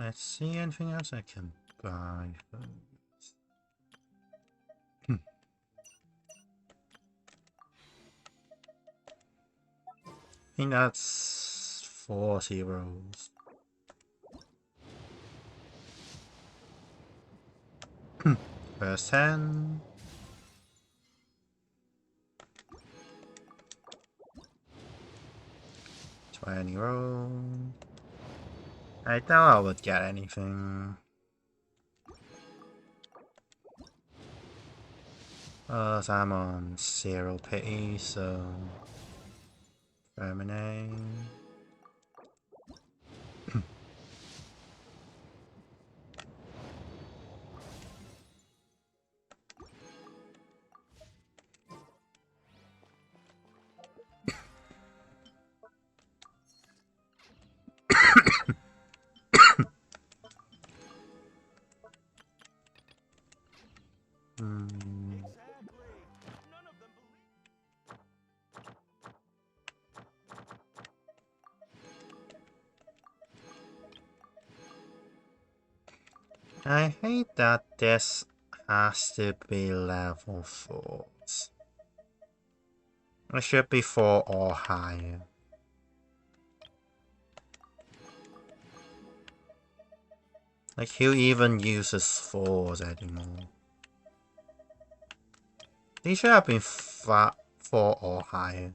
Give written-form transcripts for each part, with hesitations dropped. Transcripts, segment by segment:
Let's see anything else I can buy first. I think that's 40 rolls. First 10. Try any roll. I doubt I would get anything. So I'm on 0 pity, so terminate. I hate that this has to be level 4s. It should be 4 or higher. Like, who even uses 4s anymore? These should have been 4 or higher.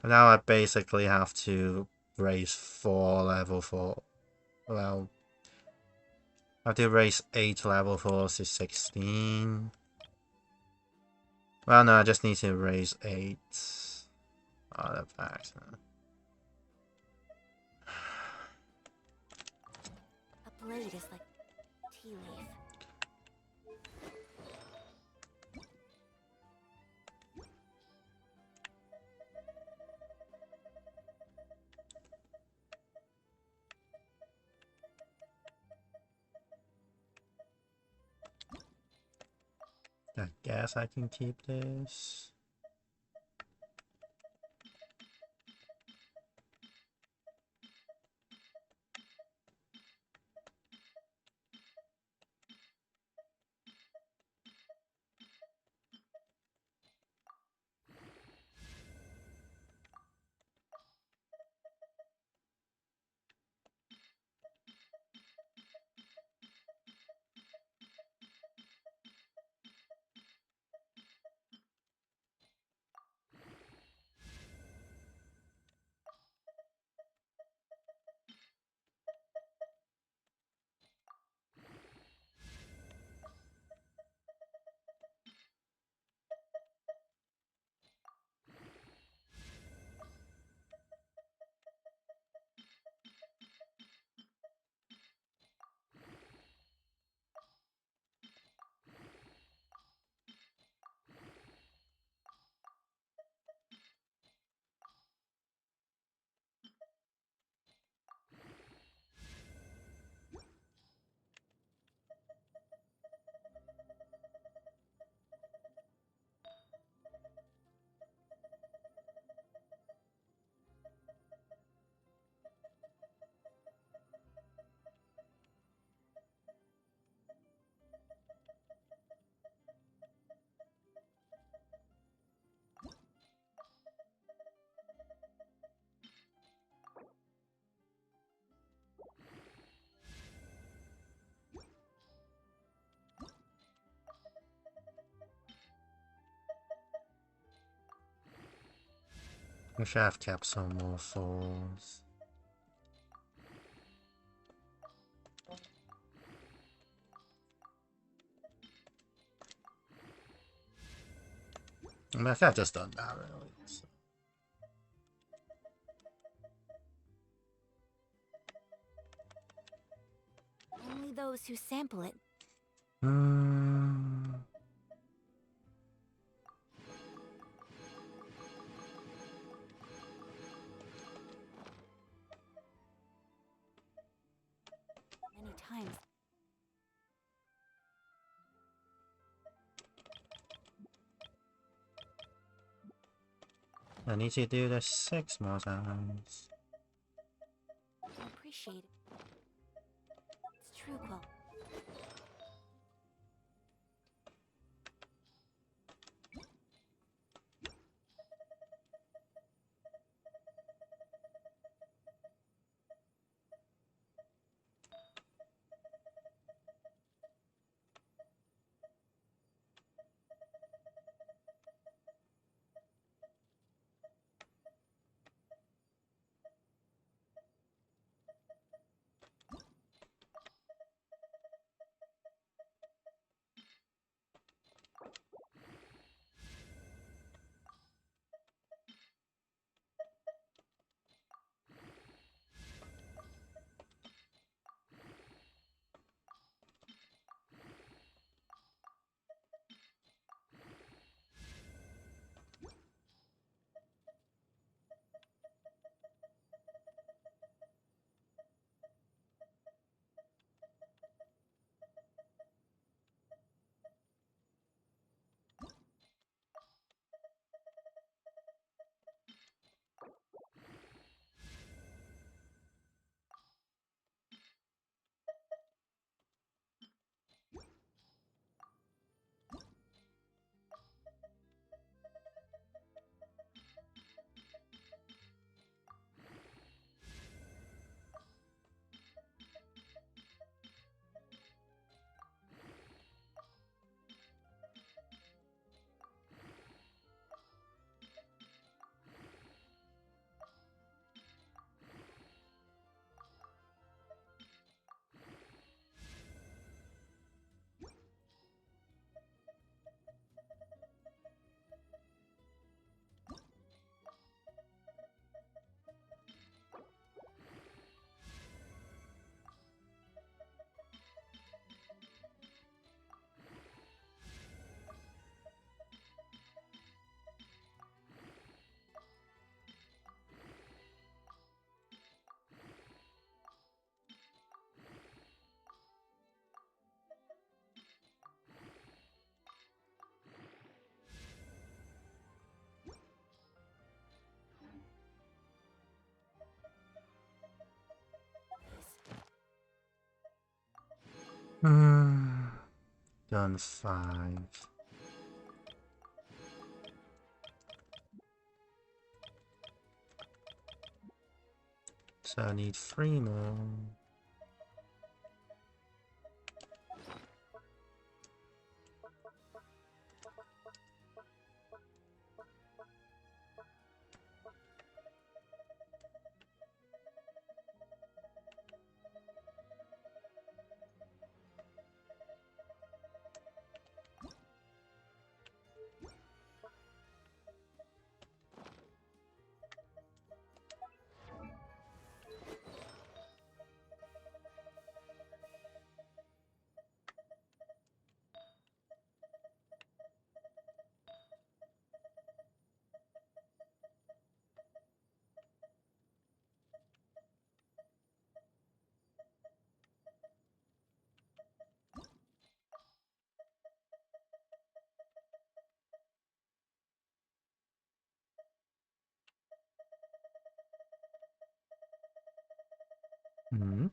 Now I basically have to raise 4 level 4. Well, I have to raise 8 level 4s to 16. Well, no, I just need to raise 8 artifacts. A blade is like tea leaf. I guess I can keep this. Wish I have kept some more 4s. I mean, I could have just done that, really. So. Only those who sample it. Many times. I need to do this 6 more times. appreciated. It's true, Quill. Done 5. So I need 3 more. Hmm.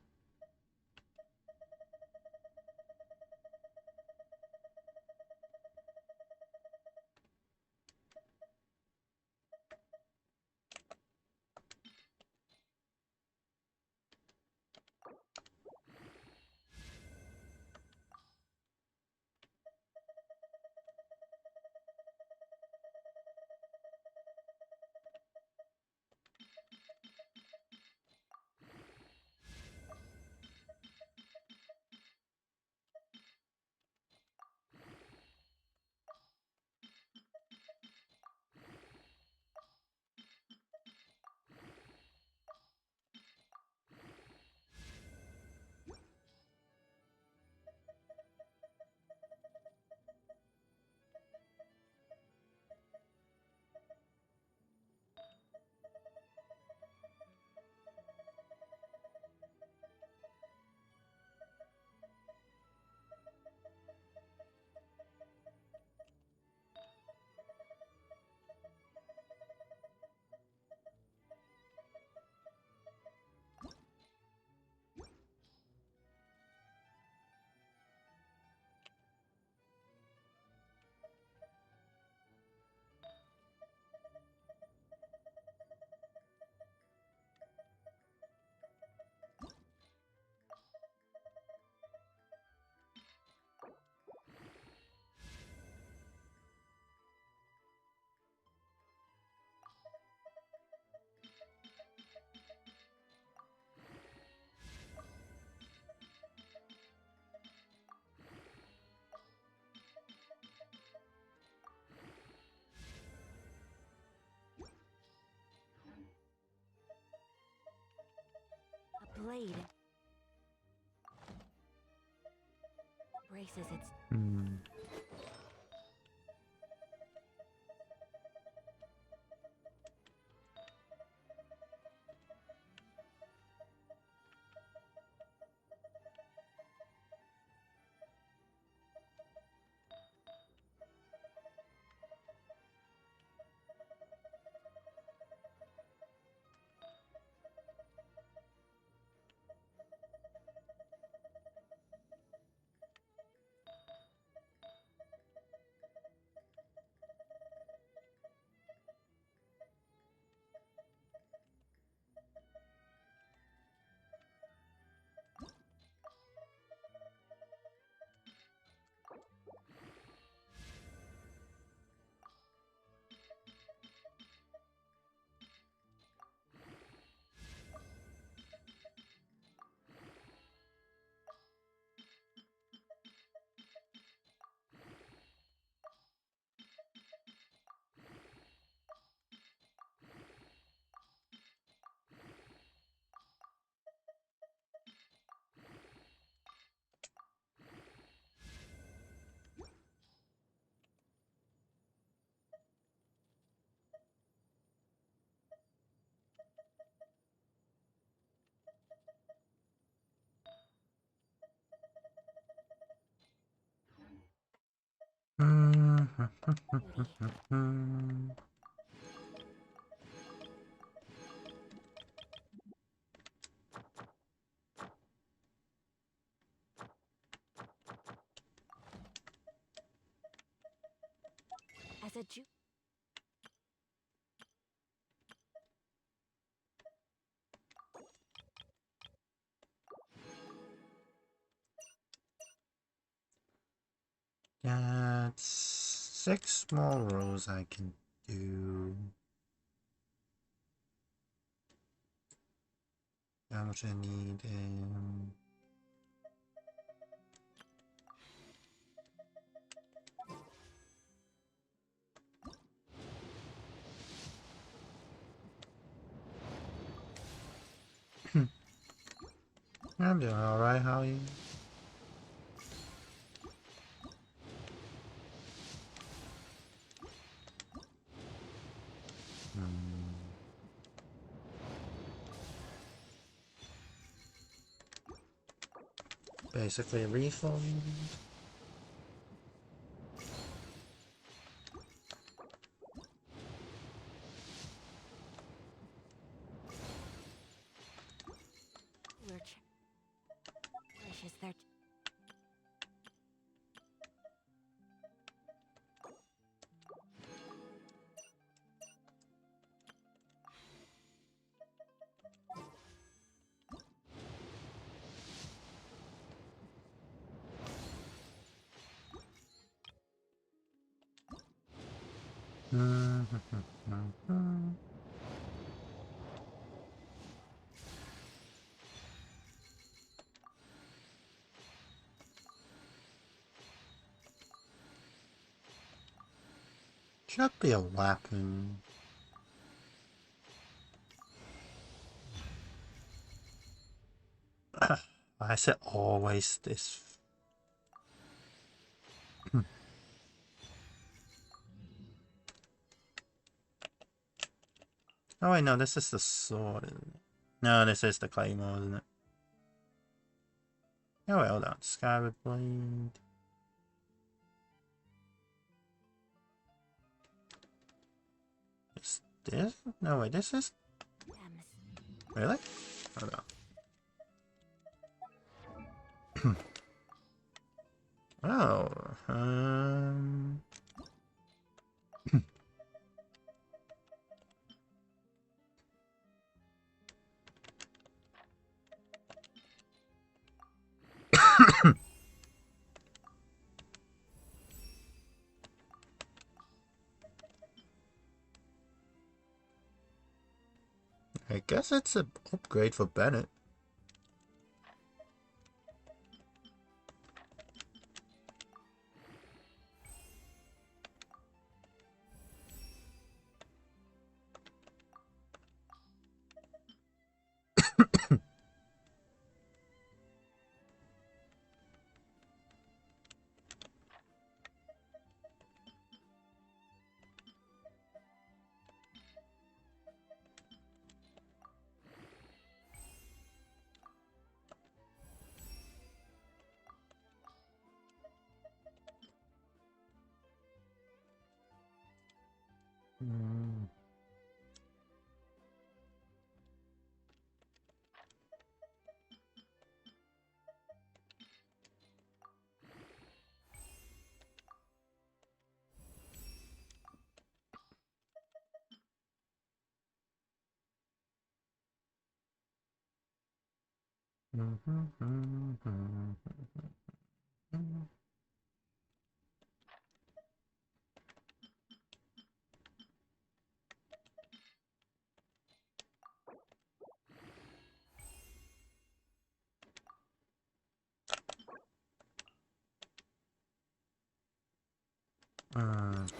blade braces its. As a Jew. Got 6 more rows I can do. How much I need? I'm doing alright, how are you? Basically a refund. Precious their. Should be a weapon. Why is it always this? Oh wait, no, this is the sword, isn't it? No, this is the claymore, isn't it? Oh wait, hold on. Skyward Blade. Is this? No wait, this is... Really? Hold on. Oh, I guess it's an upgrade for Bennett.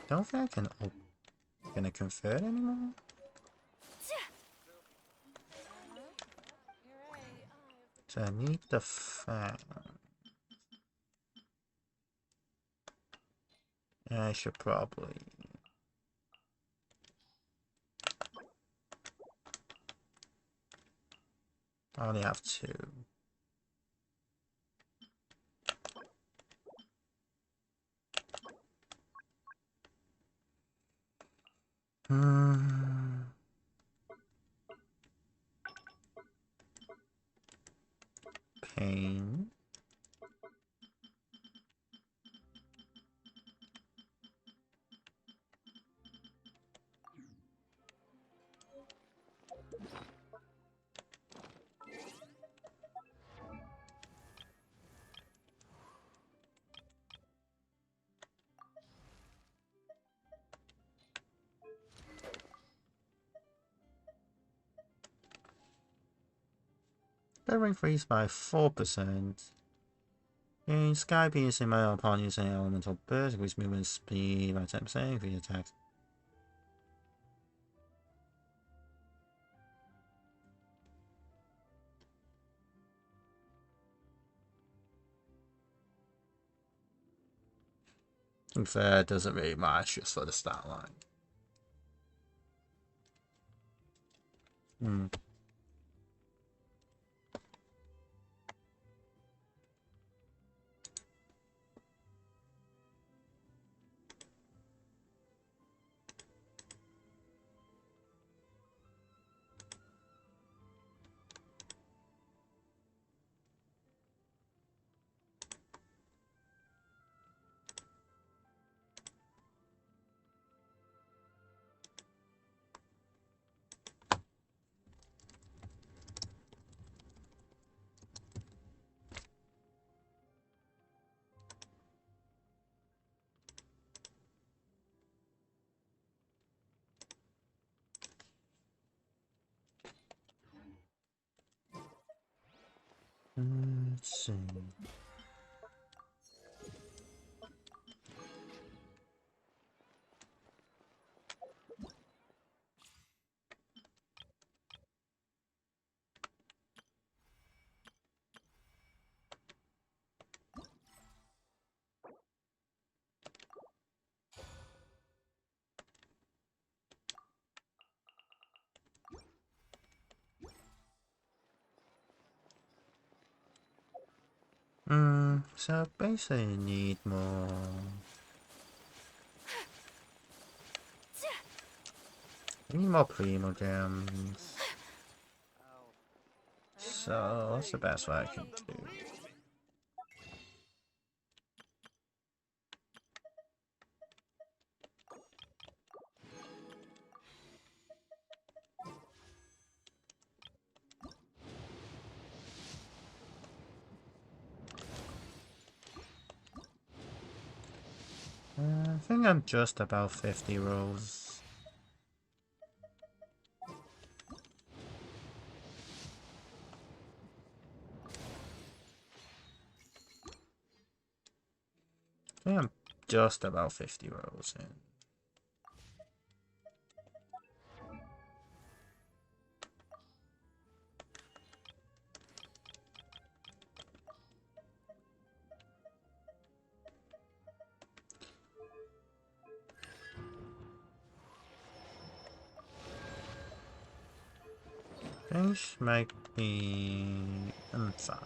Don't think I can gonna convert anymore. So I need the fan. I should probably. I only have two. Pain. That increased by 4%. In Sky piercing my upon using elemental burst, increase movement speed by 10%, increase attack. In fact, it doesn't really matter just for the stat line. Let's see. So basically need more. We need more primo gems. So what's the best way I can do? I think I'm just about 50 rolls. I think I'm just about 50 rolls in. Finish might be inside.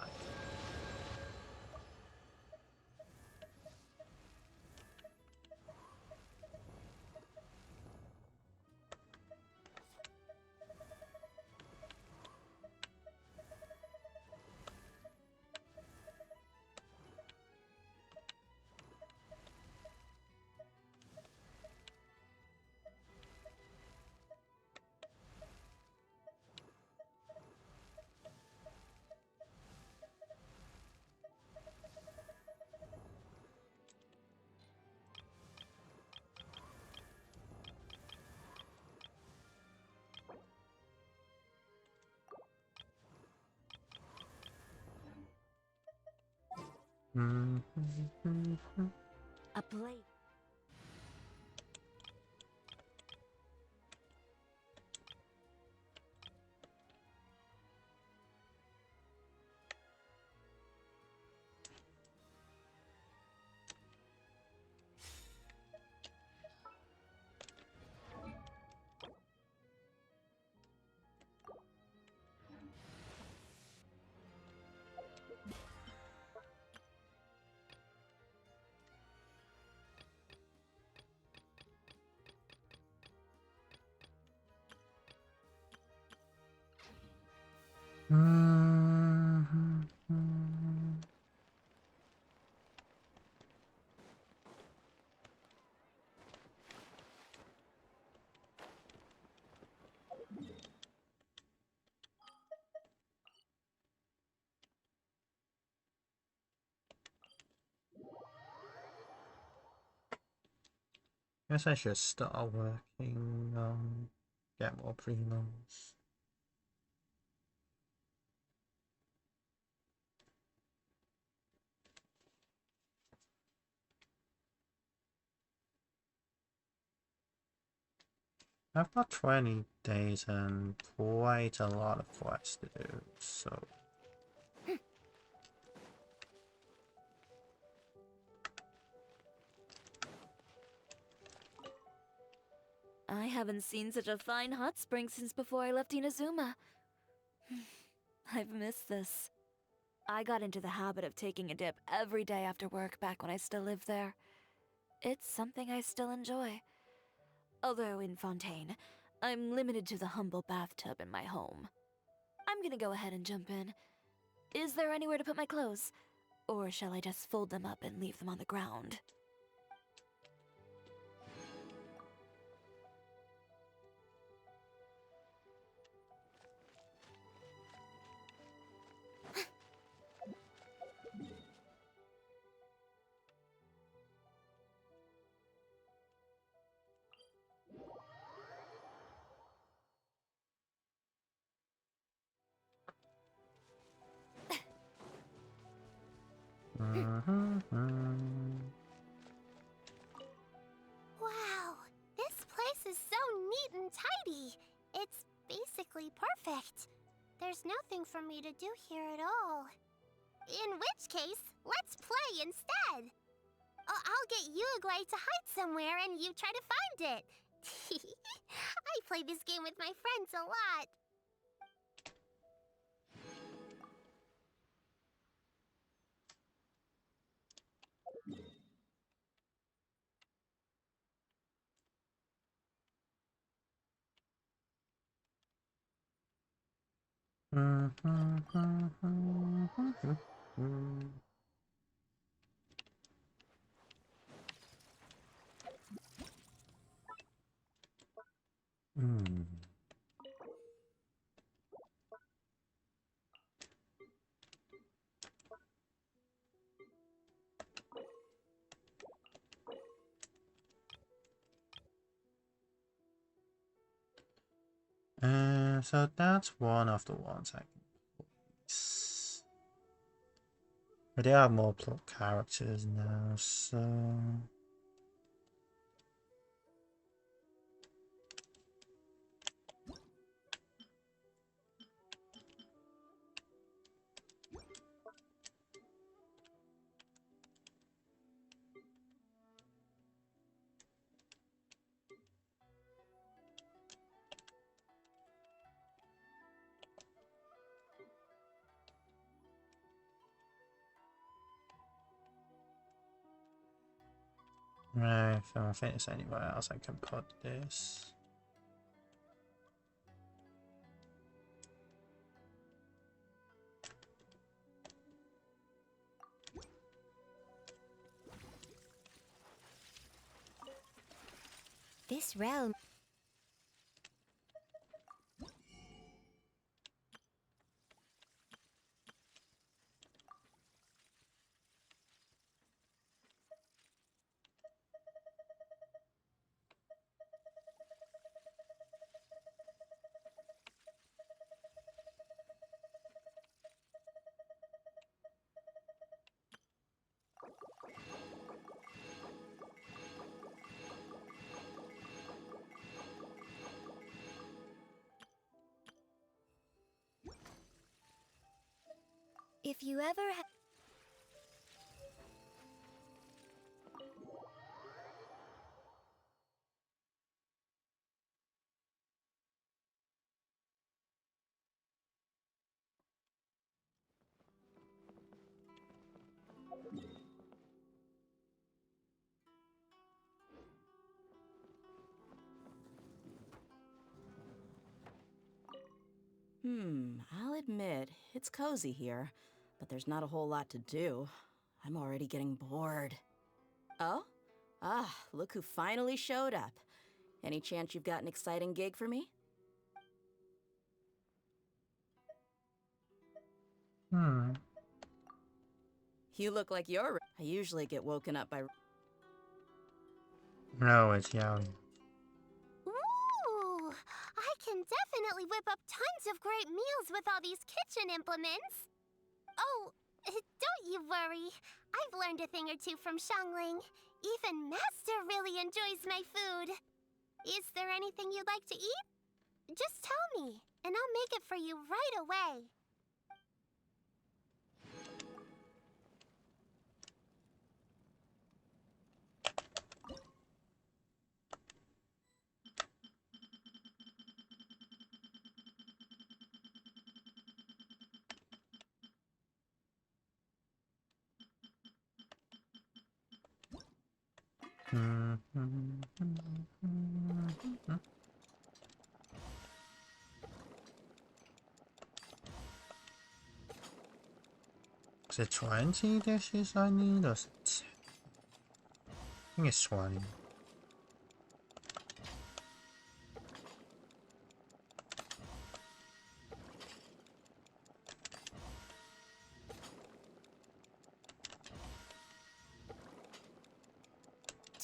A blade. Guess I should start working on get more prelims. I've got 20 days and quite a lot of quests to do, so I haven't seen such a fine hot spring since before I left Inazuma. I've missed this. I got into the habit of taking a dip every day after work back when I still lived there. It's something I still enjoy. Although in Fontaine, I'm limited to the humble bathtub in my home. I'm gonna go ahead and jump in. Is there anywhere to put my clothes? Or shall I just fold them up and leave them on the ground? Wow, this place is so neat and tidy. It's basically perfect. There's nothing for me to do here at all. In which case, let's play instead. I'll get Uruguay to hide somewhere and you try to find it. I play this game with my friends a lot. So that's one of the ones I can place. But they have more plot characters now, so right, if I think there's anywhere else I can put this. This realm. If you ever I'll admit, it's cozy here, but there's not a whole lot to do. I'm already getting bored. Oh? Ah, look who finally showed up. Any chance you've got an exciting gig for me? Hmm. You look like you're... I usually get woken up by... No, it's Yaoi. Ooh! I can definitely whip up tons of great meals with all these kitchen implements. Oh, don't you worry. I've learned a thing or two from Xiangling. Even Master really enjoys my food. Is there anything you'd like to eat? Just tell me, and I'll make it for you right away. Is it 20 dishes I need, or is it... I think it's 20.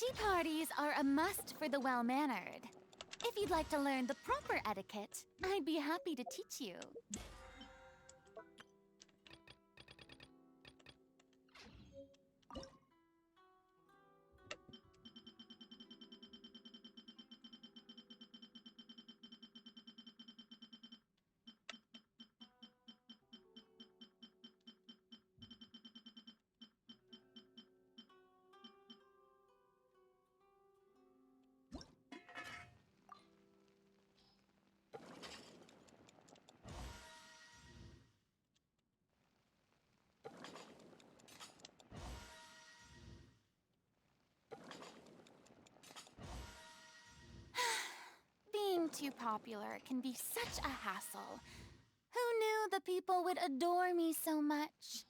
tea parties are a must for the well-mannered. If you'd like to learn the proper etiquette, I'd be happy to teach you. Being too popular can be such a hassle. Who knew the people would adore me so much?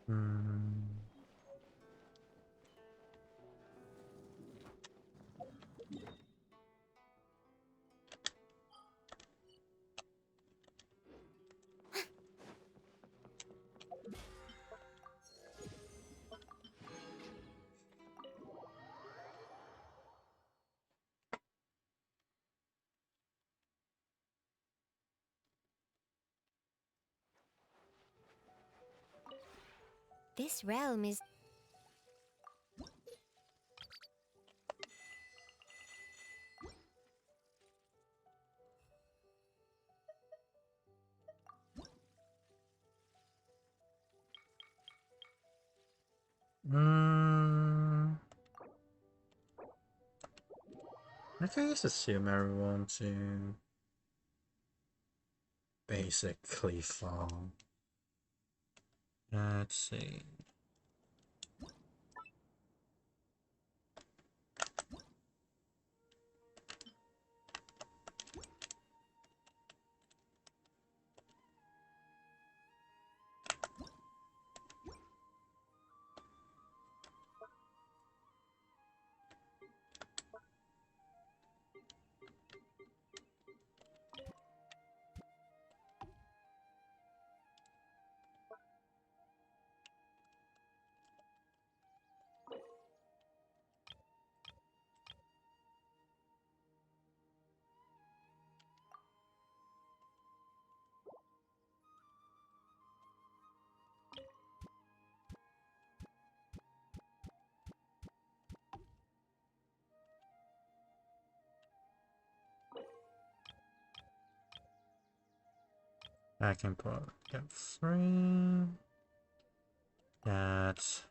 Hmm. This realm is... I can just assume everyone to basically farm. Let's see. I can put get 3. That.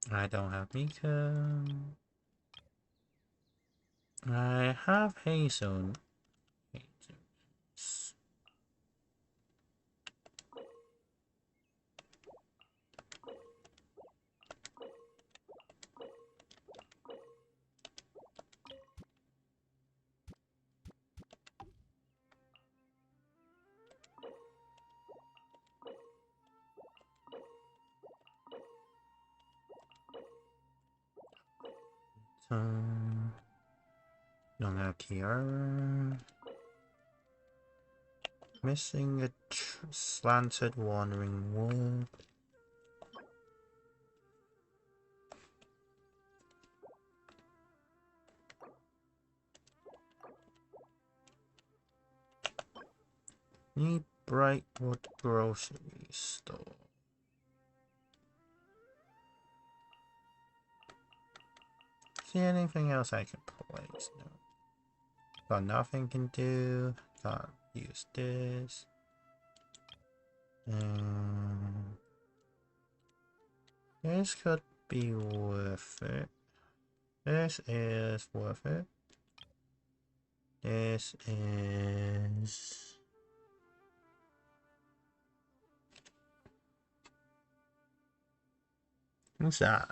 I don't have Mika. I have Hazel. Don't have Kiara. Missing a slanted wandering wall. Need Brightwood grocery store. See anything else I can place? No. Got nothing can do. Can't use this. This could be worth it. This is worth it. This is... What's that?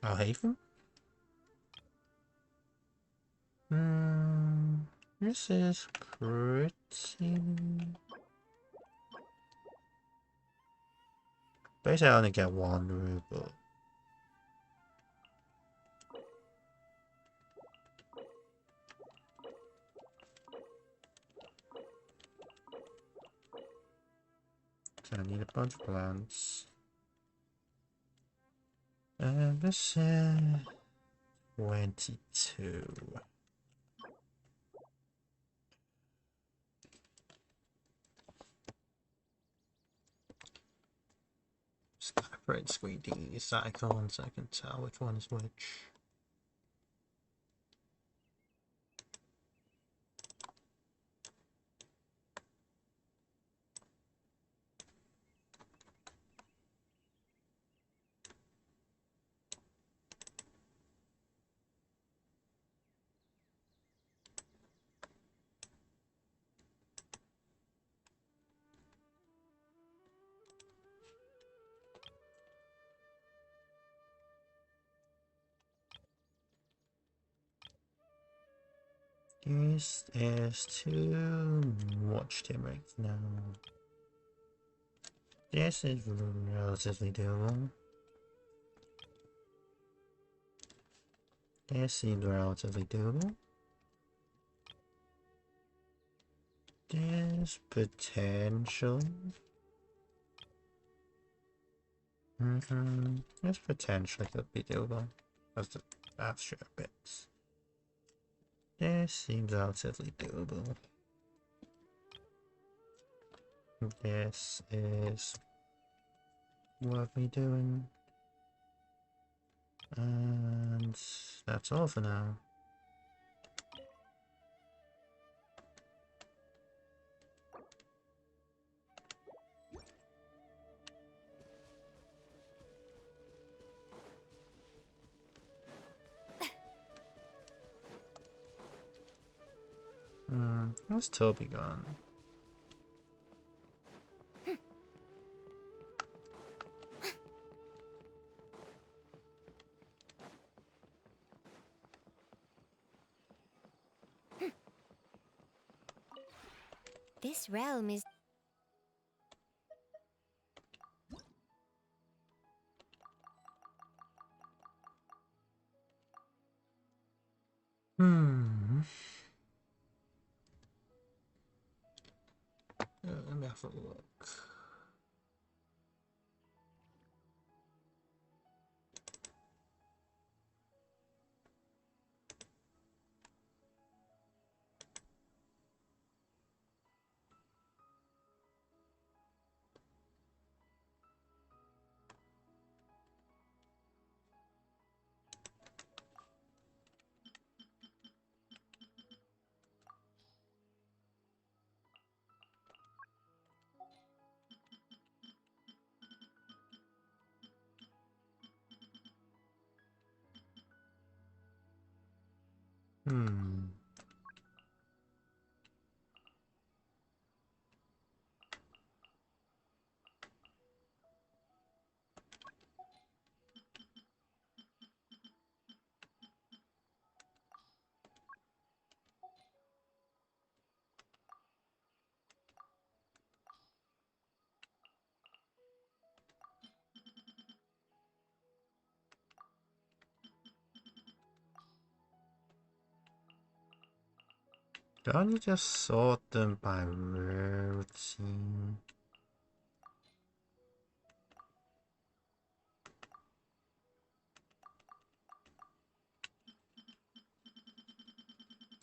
Oh, Haven? This is pretty... Basically, I only get 1 ruble. So I need a bunch of plants. And this is 22. Separate screen these icons so I can tell which one is which. This is to watch him right now. This is relatively doable. This seems relatively doable. This potential. This potentially could be doable. That's the extra bits. This seems relatively doable. This is worth me doing. And that's all for now. Where's Toby gone? This realm is... Let me have a look. Don't you just sort them by routine?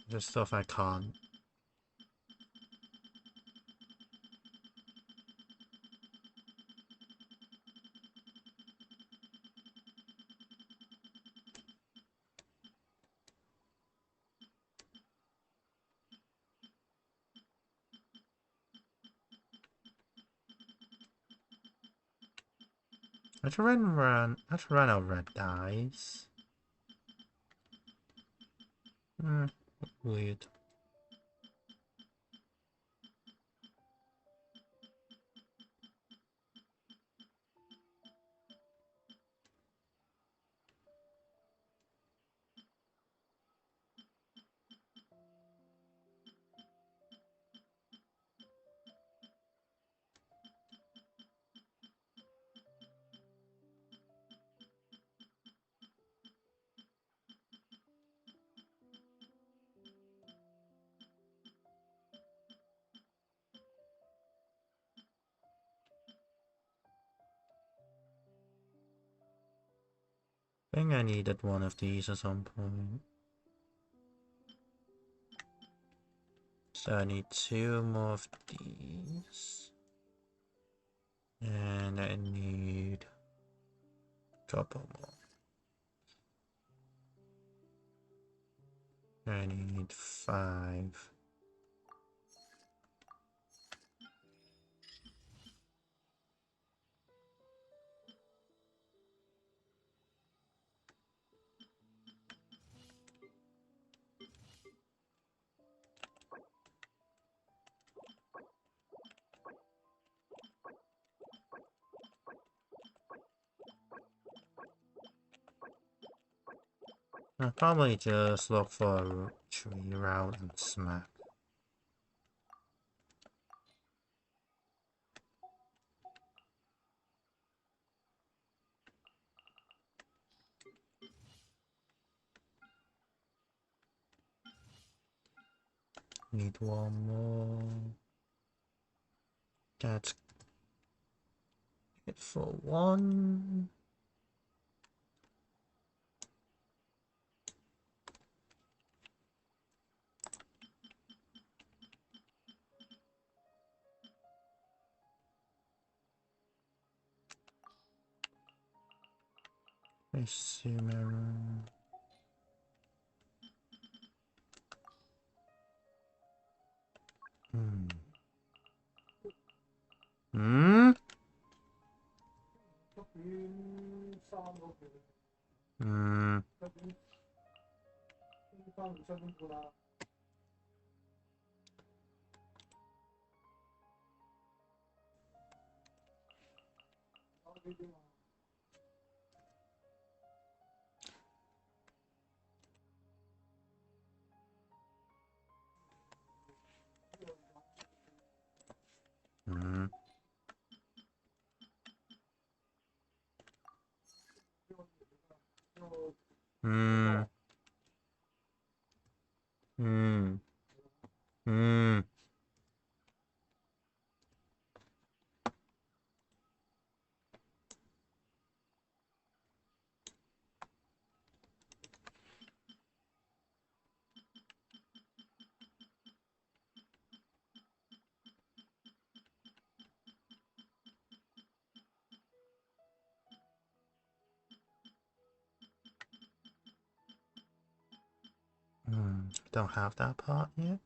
There's stuff I can't. I should run out of red dice. Weird. I think I needed one of these at some point. So I need 2 more of these. And I need a couple more. I need 5. I'll probably just look for a tree route and smack. Need one more. That's it for one. I see mirror. Hmm. Hmm? Hmm. Hmm. Hmm. Hmm. Hmm. Don't have that part yet.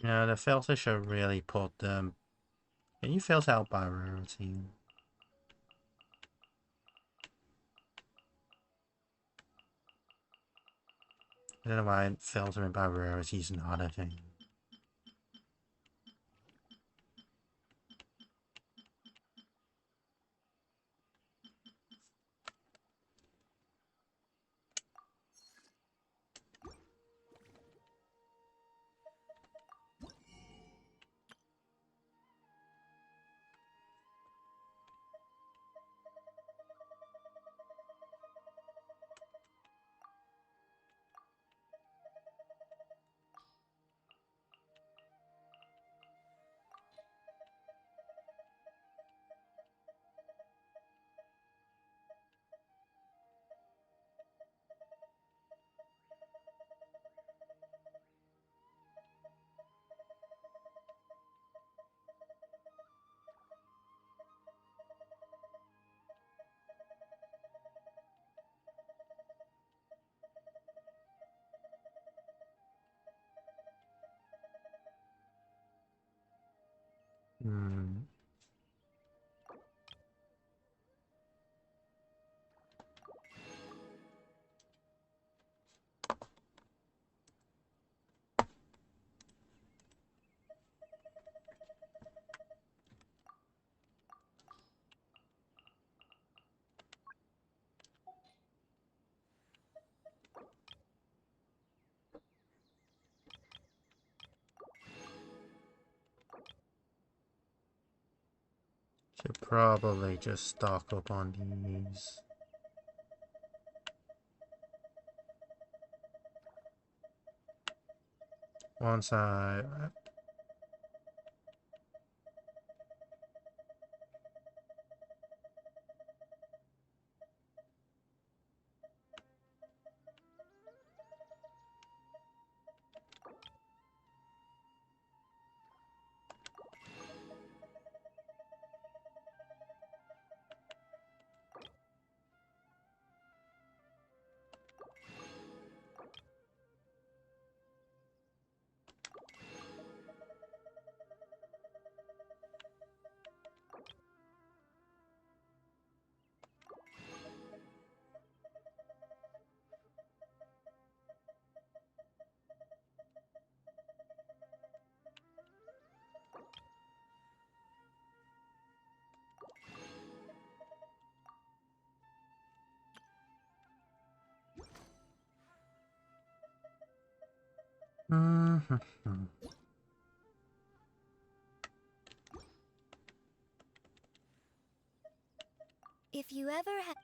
Yeah, the filter should really put them. Can you filter out by rarity? I don't know why filtering by rarity is not a thing. Hmm. Should probably just stock up on these. Once I... If you ever have...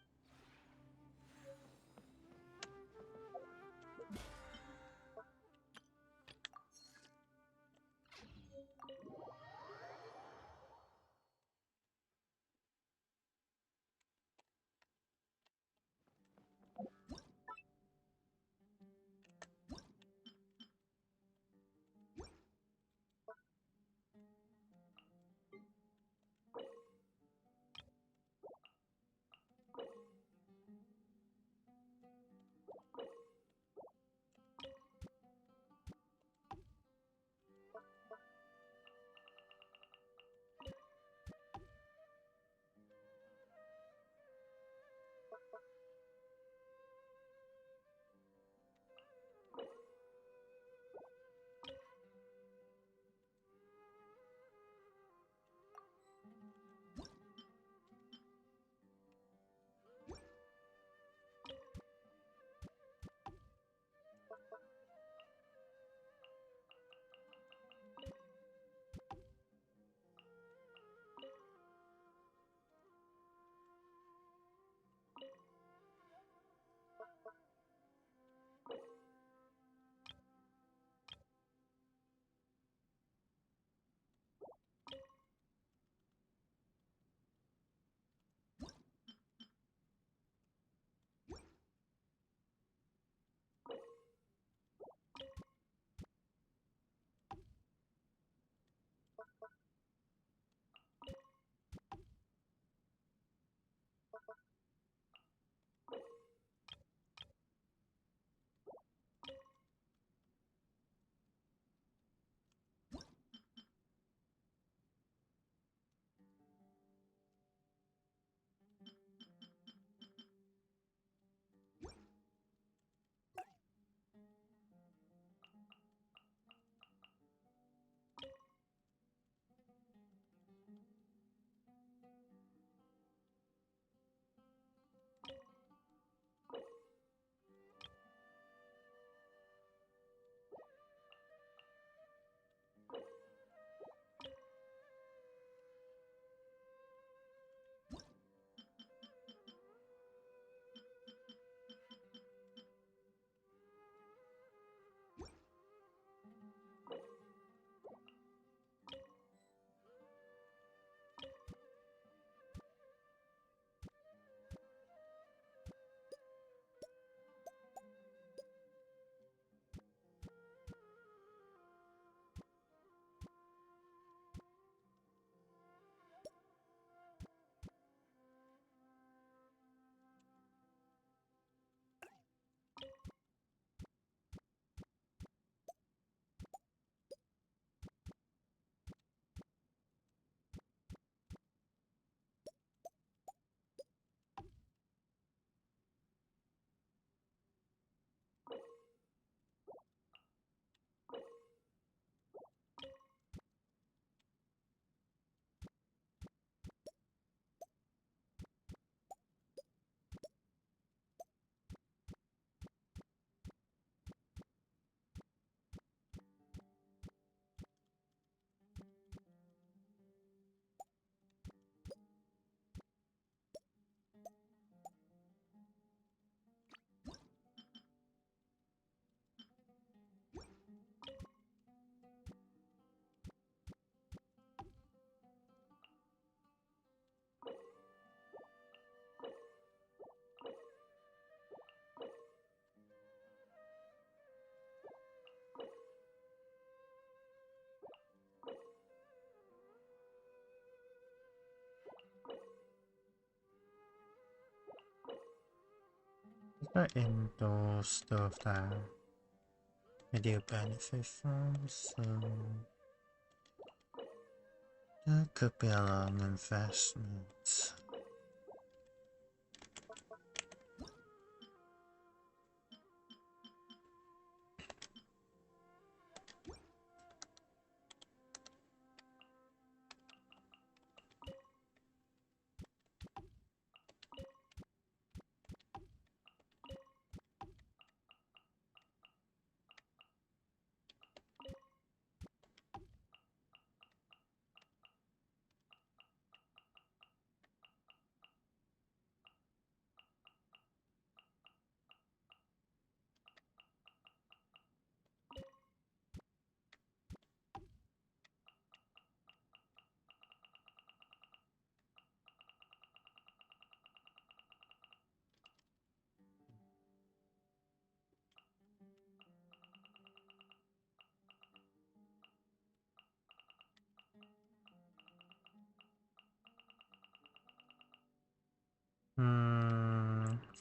the indoor stuff that I do benefit from, so that could be a long investment.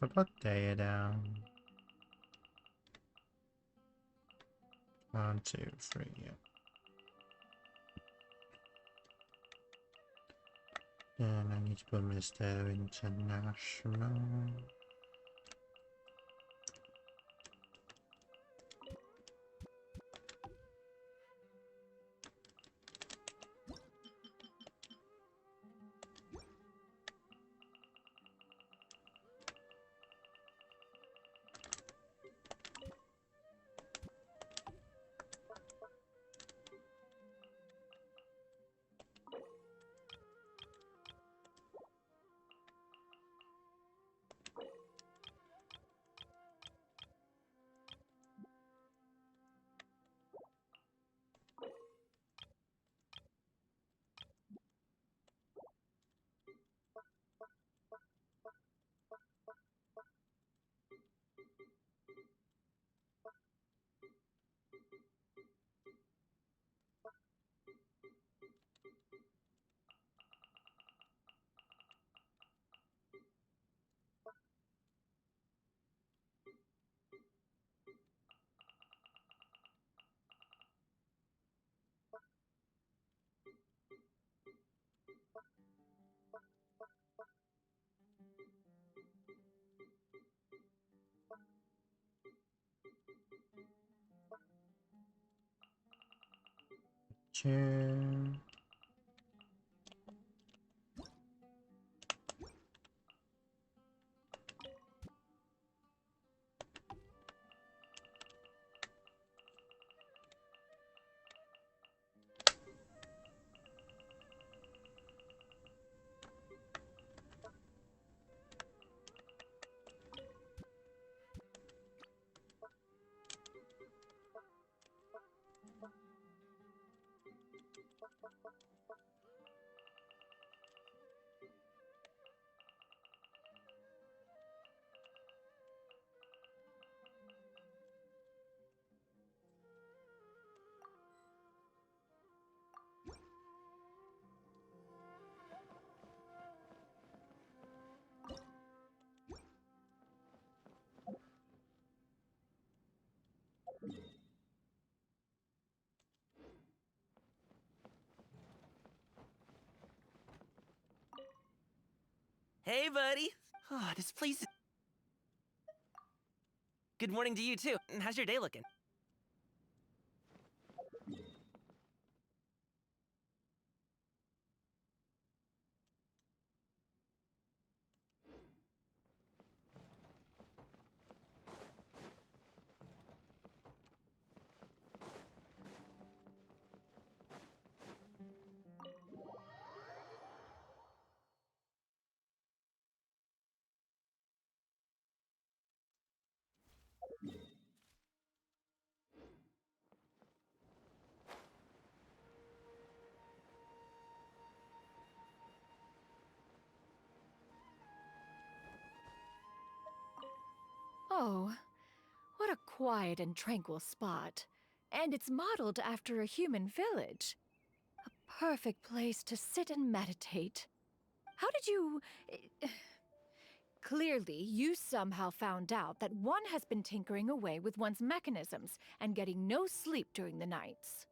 So put data down. 1, 2, 3, yeah. And I need to put Mr. International. Chair. Hey, buddy. Oh, this place is... Good morning to you, too. How's your day looking? Oh, what a quiet and tranquil spot. And it's modeled after a human village. A perfect place to sit and meditate. How did you Clearly, you somehow found out that one has been tinkering away with one's mechanisms and getting no sleep during the nights.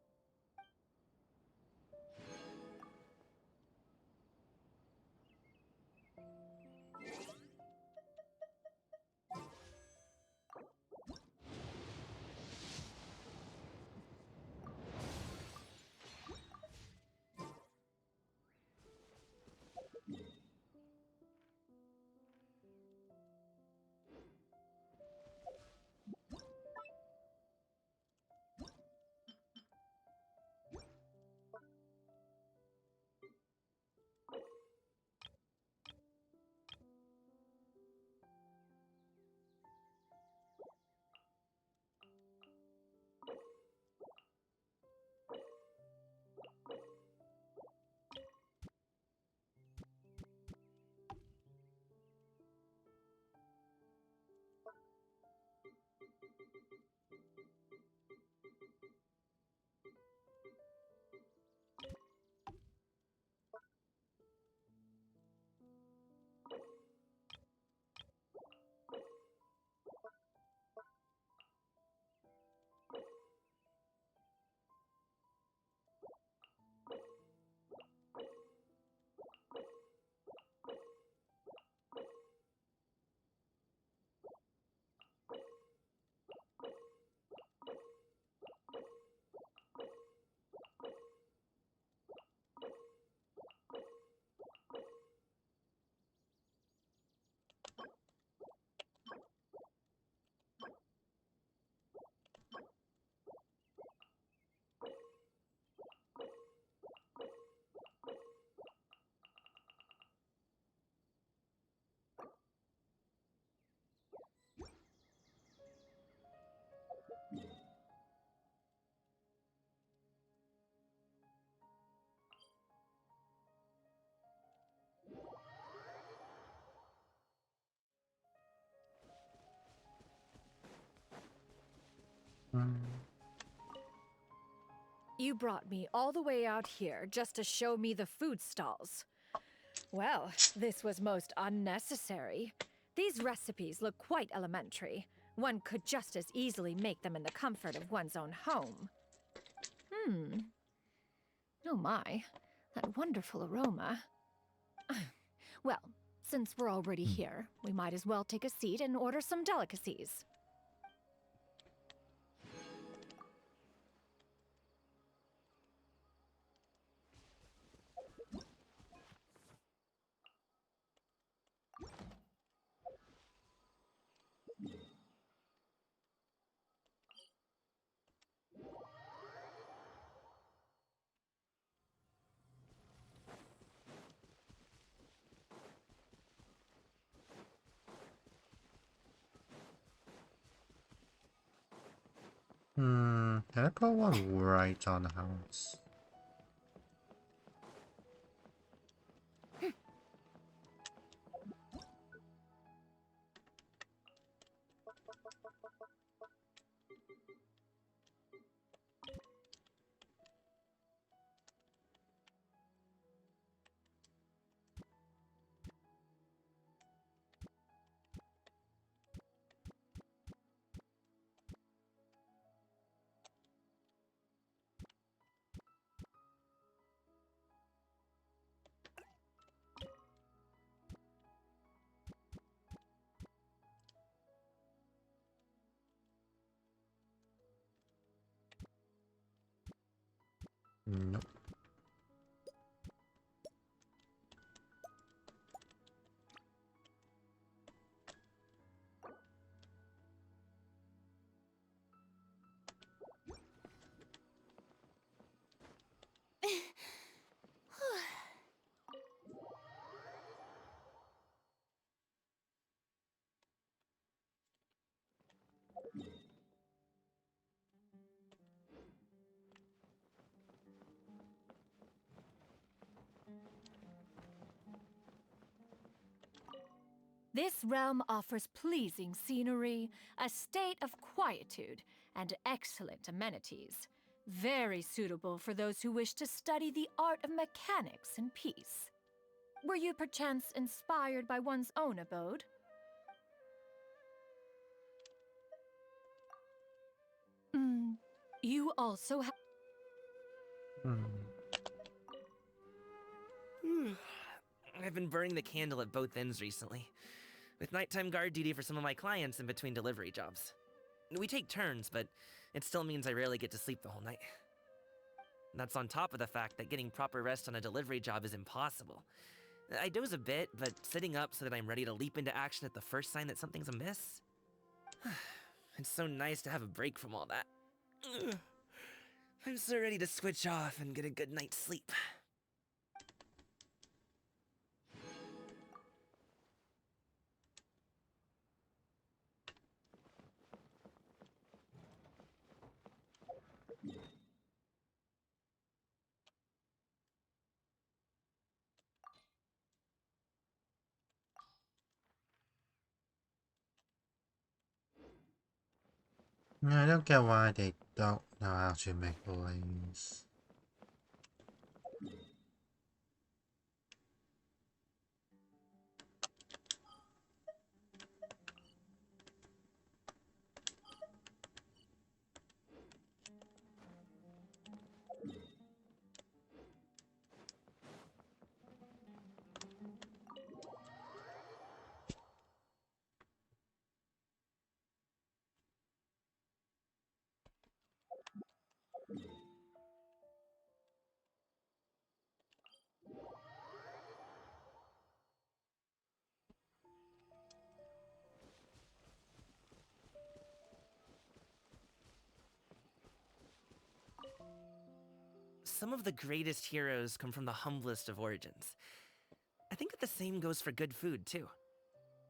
You brought me all the way out here just to show me the food stalls. Well, this was most unnecessary. These recipes look quite elementary. One could just as easily make them in the comfort of one's own home. Oh my, that wonderful aroma. Well, since we're already here, we might as well take a seat and order some delicacies. Can I put one right on the house? Nope. This realm offers pleasing scenery, a state of quietude, and excellent amenities. Very suitable for those who wish to study the art of mechanics in peace. Were you perchance inspired by one's own abode? You also have. Hmm. I've been burning the candle at both ends recently, with nighttime guard duty for some of my clients in between delivery jobs. We take turns, but it still means I rarely get to sleep the whole night. That's on top of the fact that getting proper rest on a delivery job is impossible. I doze a bit, but sitting up so that I'm ready to leap into action at the first sign that something's amiss? It's so nice to have a break from all that. Ugh. I'm so ready to switch off and get a good night's sleep. I don't get why they don't know how to make lanes. Some of the greatest heroes come from the humblest of origins. I think that the same goes for good food, too.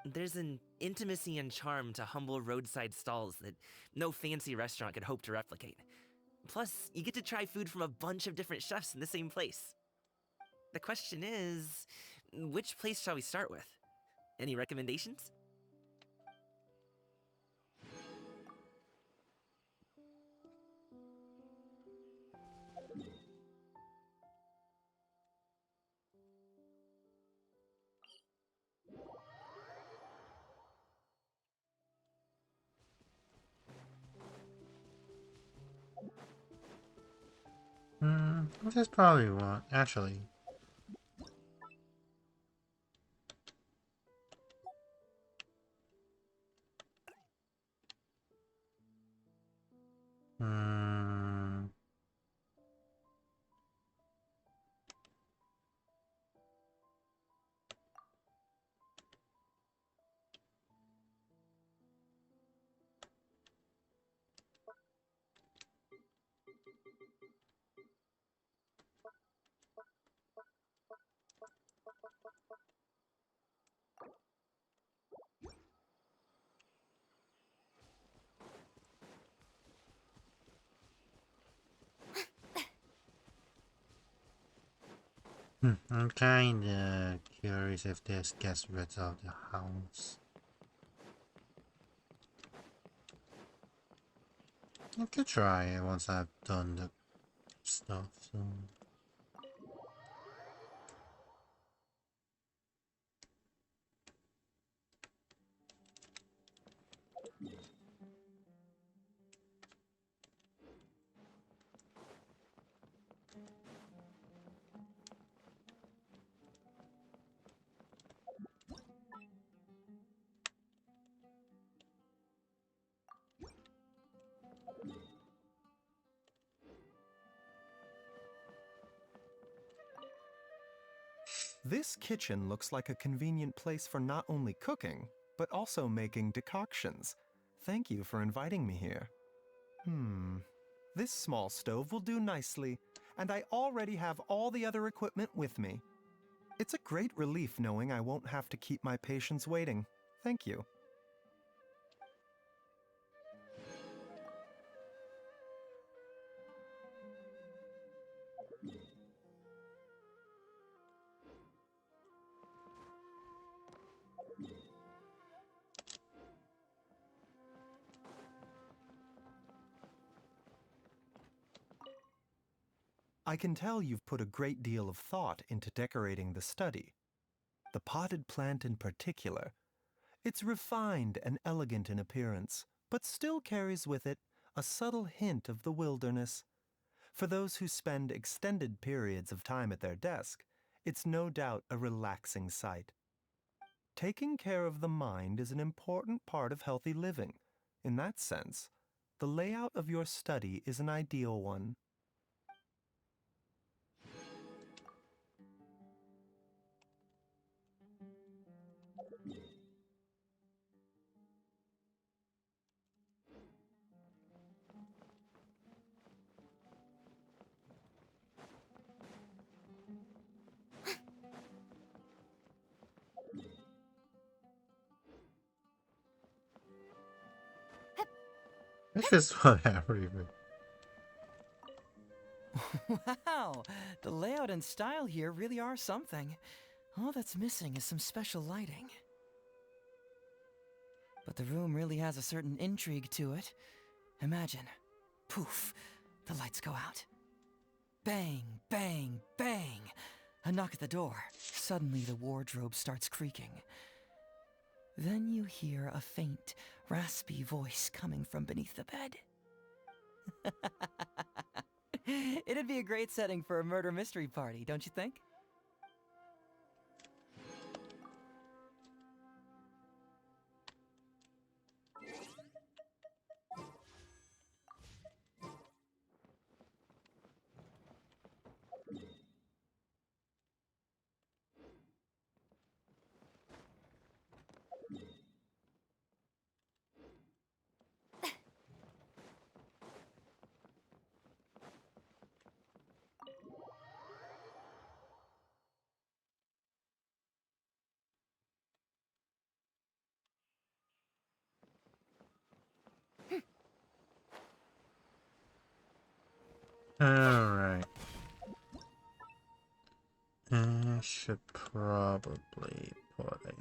There's an intimacy and charm to humble roadside stalls that no fancy restaurant could hope to replicate. Plus, you get to try food from a bunch of different chefs in the same place. The question is, which place shall we start with? Any recommendations? This is probably one, actually. Hmm. I'm kinda curious if this gets rid of the house. I could try it once I've done the stuff, so... This kitchen looks like a convenient place for not only cooking, but also making decoctions. Thank you for inviting me here. This small stove will do nicely, and I already have all the other equipment with me. It's a great relief knowing I won't have to keep my patients waiting. Thank you. I can tell you've put a great deal of thought into decorating the study. The potted plant in particular. It's refined and elegant in appearance, but still carries with it a subtle hint of the wilderness. For those who spend extended periods of time at their desk, it's no doubt a relaxing sight. Taking care of the mind is an important part of healthy living. In that sense, the layout of your study is an ideal one. This is what everything. Wow, the layout and style here really are something. All that's missing is some special lighting. But the room really has a certain intrigue to it. Imagine, poof, the lights go out. Bang, bang, bang! A knock at the door. Suddenly the wardrobe starts creaking. Then you hear a faint, raspy voice coming from beneath the bed. It'd be a great setting for a murder mystery party, don't you think? Alright. I should probably put a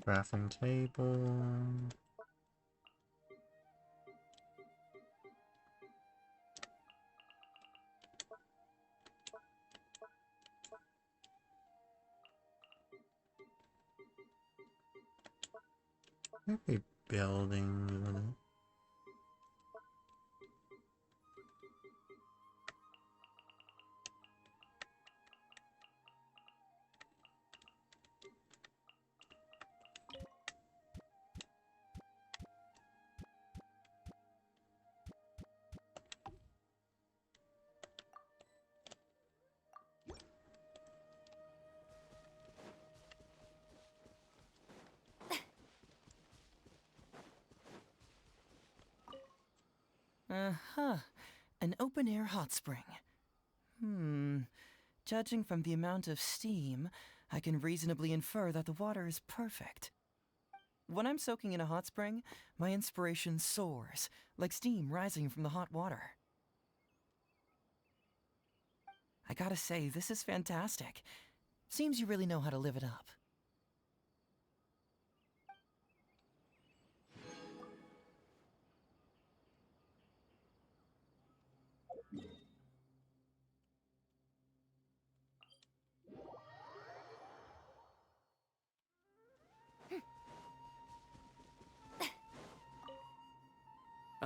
crafting table. Maybe building, you know. Uh-huh. An open-air hot spring. Judging from the amount of steam, I can reasonably infer that the water is perfect. When I'm soaking in a hot spring, my inspiration soars, like steam rising from the hot water. I gotta say, this is fantastic. Seems you really know how to live it up.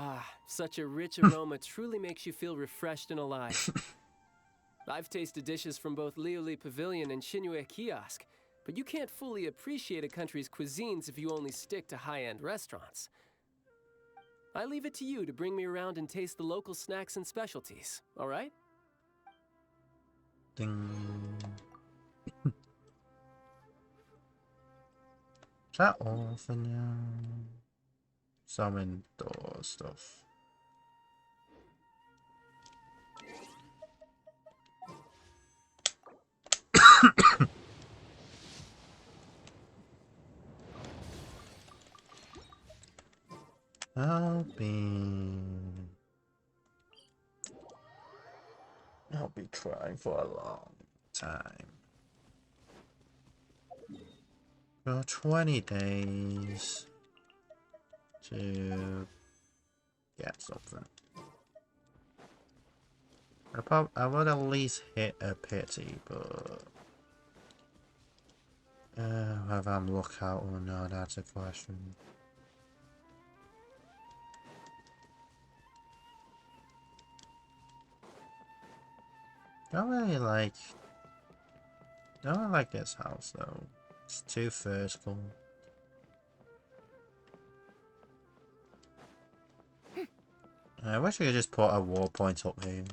Ah, such a rich aroma truly makes you feel refreshed and alive. I've tasted dishes from both Liuli Pavilion and Shinue Kiosk, but you can't fully appreciate a country's cuisines if you only stick to high-end restaurants. I leave it to you to bring me around and taste the local snacks and specialties, all right? Ding. Is that all for now? Some indoor stuff. I'll be trying for a long time. For 20 days to get something. I would at least hit a pity, but Whether I'm lookout or not, that's a question. Don't really like this house though. It's too vertical. I wish we could just put a wall point up here.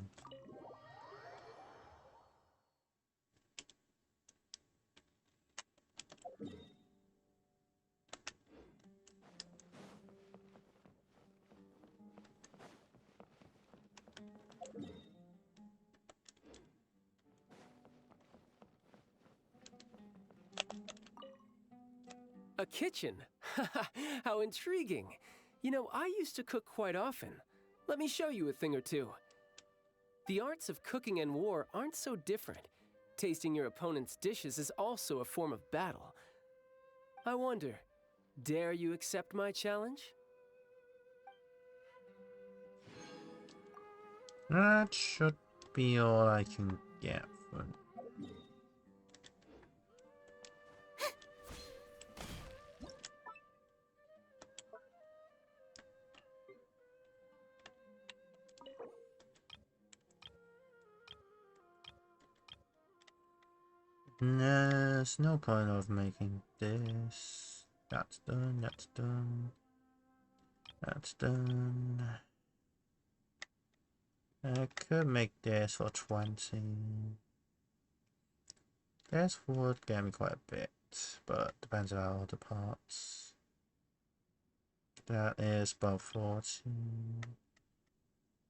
A kitchen? How intriguing. You know, I used to cook quite often. Let me show you a thing or two. The arts of cooking and war aren't so different. Tasting your opponent's dishes is also a form of battle. I wonder, dare you accept my challenge? That should be all I can get for. There's no point of making this. That's done, that's done. That's done. I could make this for 20. This would get me quite a bit, but depends on all the parts. That is about 40.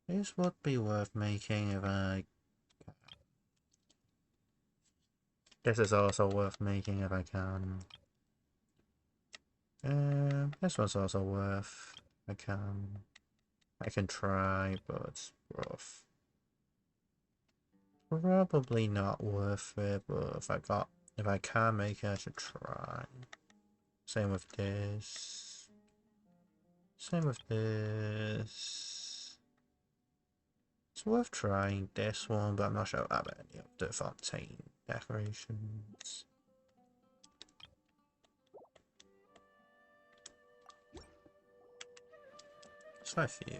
This would be worth making if I... This is also worth making if I can. This one's also worth. I can try, but it's rough. Probably not worth it, but if I can make it, I should try. Same with this. Same with this. It's worth trying this one, but I'm not sure about any of the fontaine decorations. Let's try a few.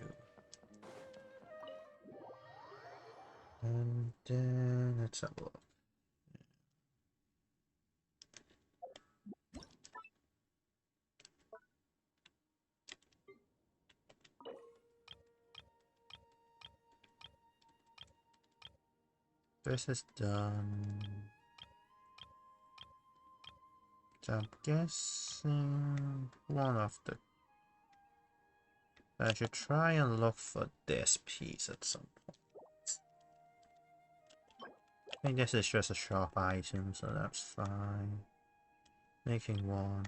And then let's have a look. This is done. So I'm guessing one of the... I should try and look for this piece at some point. I think this is just a shop item, so that's fine. Making one.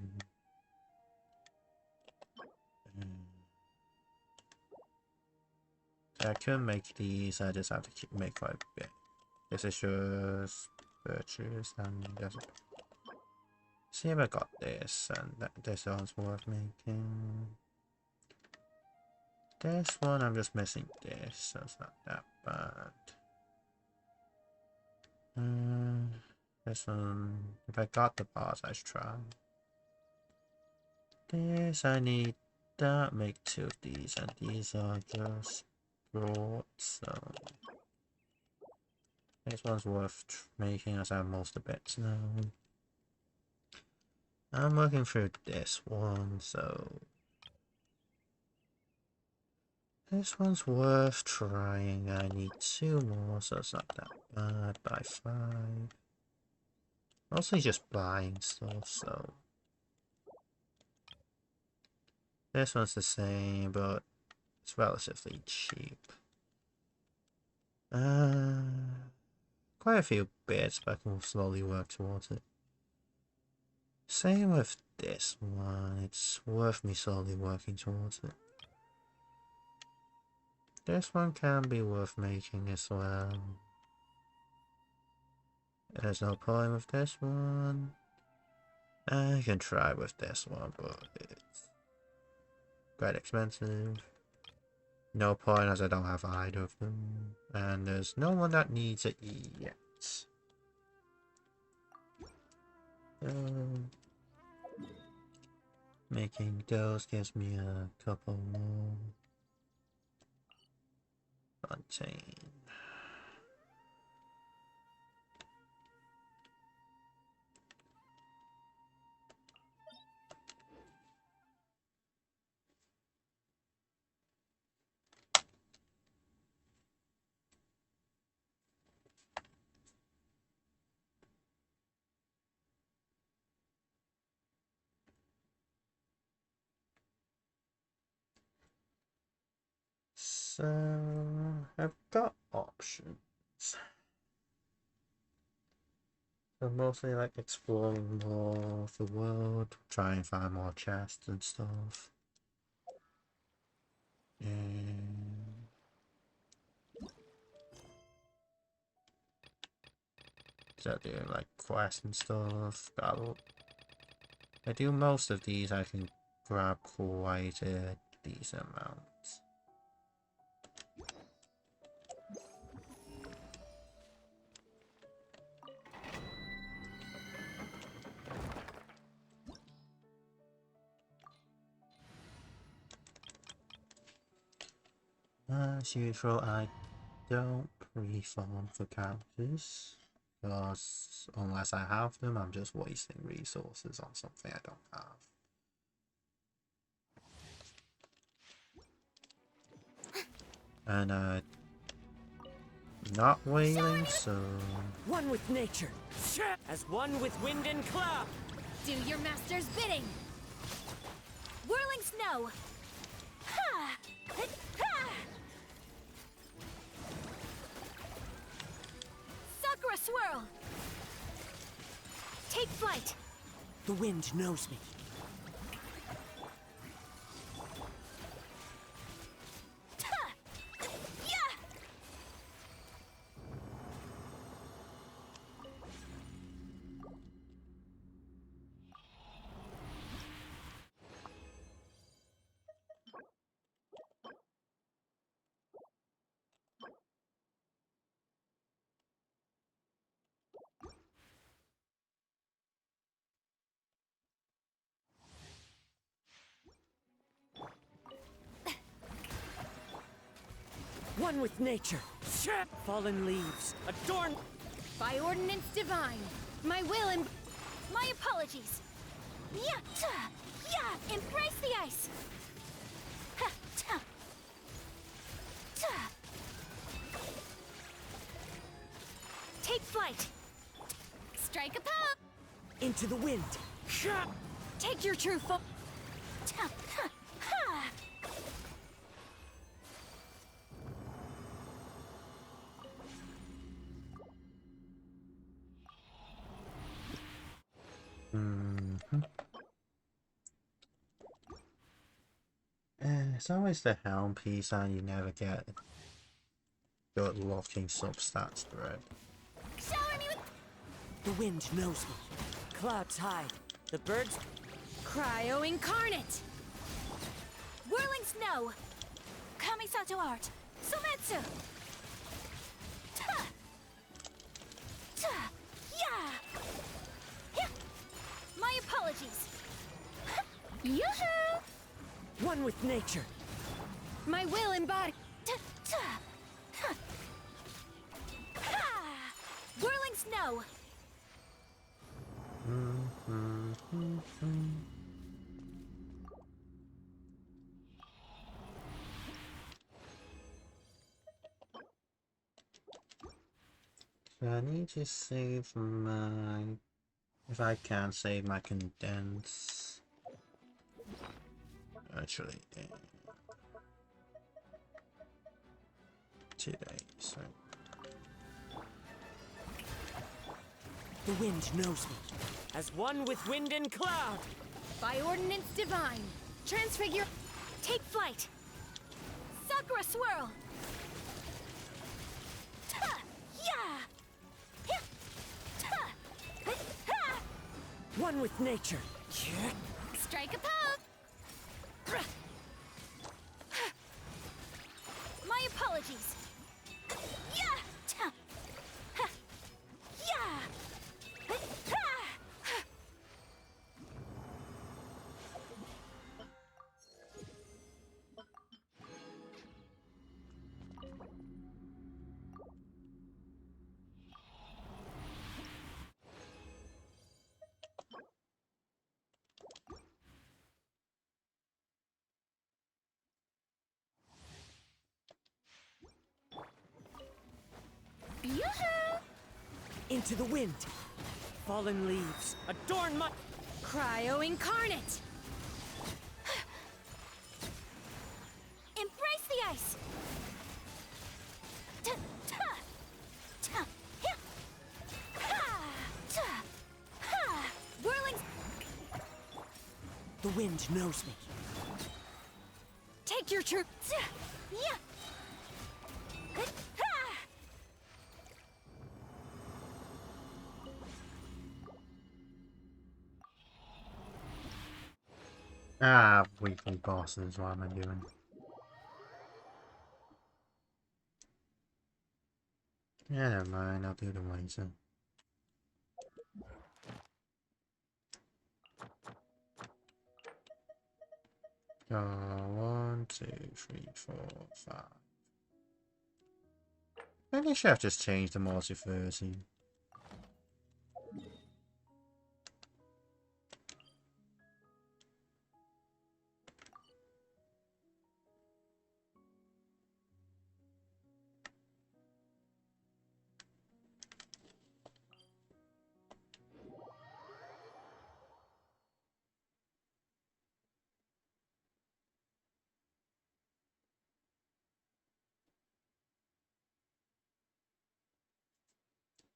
So I could make these, I just have to make quite a bit. This is just purchase and there's a... See if I got this, and this one's worth making. This one, I'm just missing this, so it's not that bad. This one, if I got the parts, I should try. This, I need that, make 2 of these, and these are just brought, so... This one's worth making as I have most of the bits now. I'm working through this one, so... This one's worth trying. I need 2 more, so it's not that bad. Buy 5. Mostly just buying stuff, so... This one's the same, but it's relatively cheap. Quite a few bits, but I can slowly work towards it. Same with this one. It's worth me slowly working towards it. This one can be worth making as well. There's no point with this one. I can try with this one, but it's quite expensive. No point as I don't have either of them. And there's no one that needs it yet. Making those gives me a couple more. Contain. So I've got options. So mostly like exploring more of the world, try and find more chests and stuff. And start doing like quests and stuff. I do most of these, I can grab quite a decent amount. As usual, I don't pre-farm for characters, because unless I have them, I'm just wasting resources on something I don't have. And not whaling, so One with nature, as one with wind and cloud. Do your master's bidding! Whirling snow! Ha! Ha! Sakura swirl! Take flight! The wind knows me. Ta! Yeah! One with nature. Fallen leaves, adorn. By ordinance divine, my will and my apologies. Yeah, ta, yeah, embrace the ice. Ha, ta, ta. Take flight. Strike a pop. Into the wind. Take your true form. Ta, ha, ha. It's always the helm piece and you never get good locking substats thread. Shower me with The wind knows me. Clouds hide. The birds. cryo incarnate. Whirling snow. Kamisato art. Sumetsu. Ta. Ta. Yeah. Yeah. My apologies. Yoo-hoo! One with nature. My will embodied. Ta. Ta. Ha. Ha. Whirling snow. So I need to save my... If I can save my condense... Actually, 2 days, right? The wind knows me. As one with wind and cloud. By ordinance divine. Transfigure. Take flight. Sakura swirl. Ta. Yeah. Yeah. Ta. Ha. One with nature. Strike a pose. My apologies. Yeah. Ta. Ha. Yeah. Ha. Yoo-hoo! Into the wind. Fallen leaves. Adorn my... Cryo incarnate! Embrace the ice! Whirling... The wind knows me. Take your true... Yeah! Ah, weekly bosses, what am I doing? Yeah, never mind, I'll do the laser. Go 1, 2, 3, 4, 5. Maybe I should have just changed the multiverse.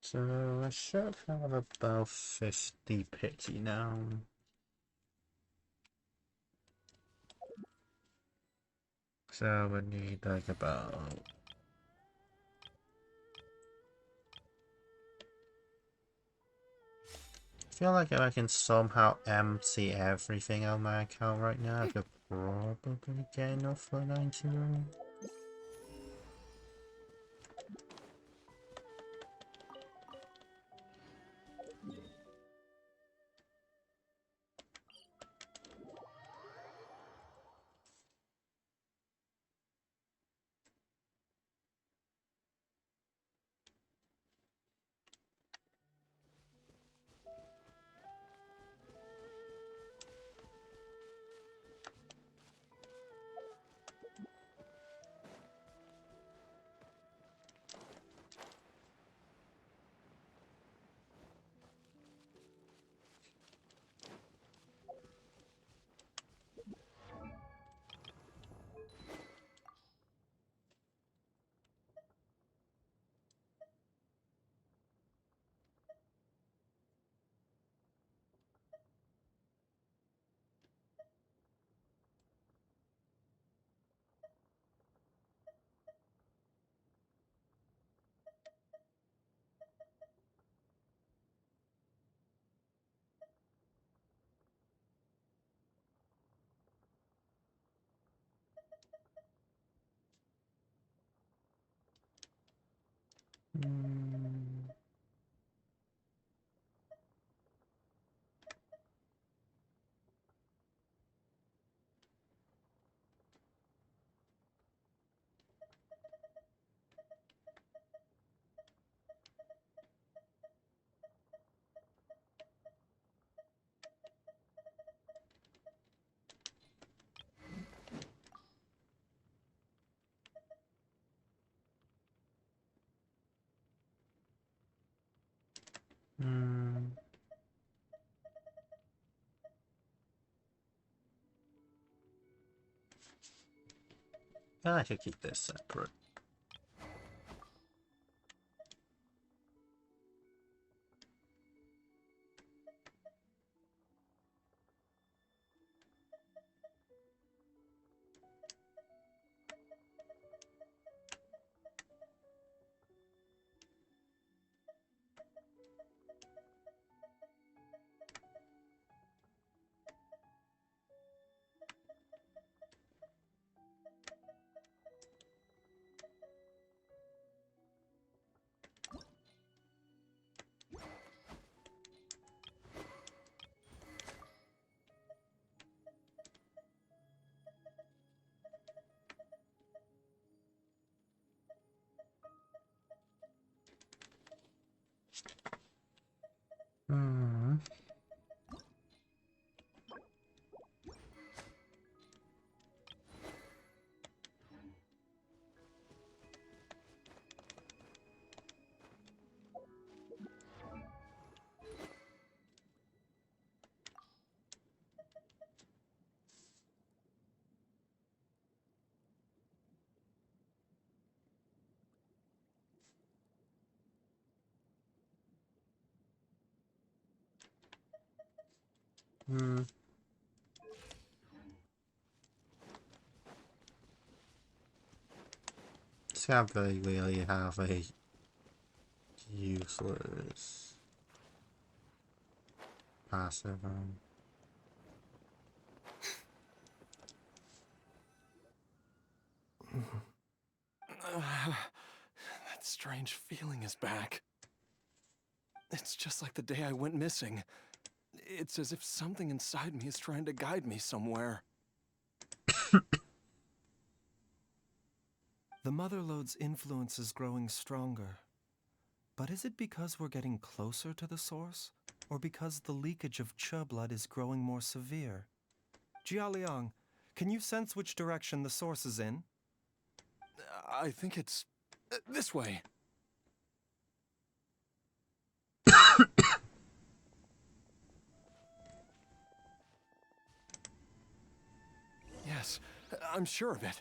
So I should have about 50 pity now. So we need like about... I feel like if I can somehow empty everything on my account right now, I could probably get enough for 90 million. I should keep this separate. Hmm. Sadly, really have a useless passive. That strange feeling is back. It's just like the day I went missing. It's as if something inside me is trying to guide me somewhere. The Motherlode's influence is growing stronger. But is it because we're getting closer to the source? Or because the leakage of Che blood is growing more severe? Jialiang, can you sense which direction the source is in? I think it's this way. Yes, I'm sure of it.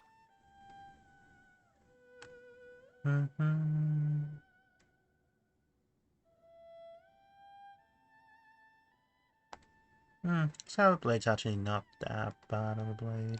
Sour Blade's actually not that bad of a blade.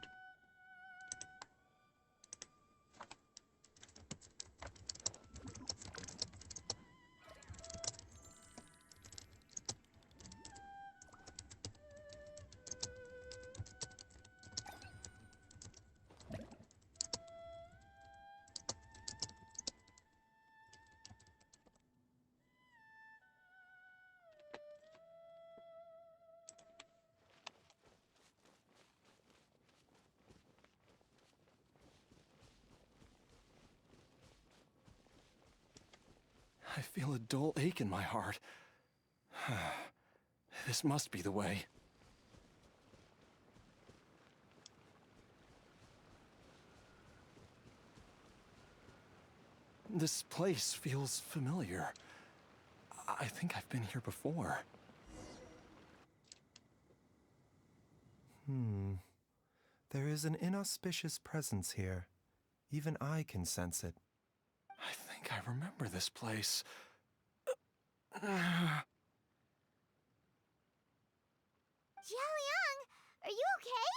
I feel a dull ache in my heart. This must be the way. This place feels familiar. I think I've been here before. There is an inauspicious presence here. Even I can sense it. I think I remember this place. Jialiang, are you okay?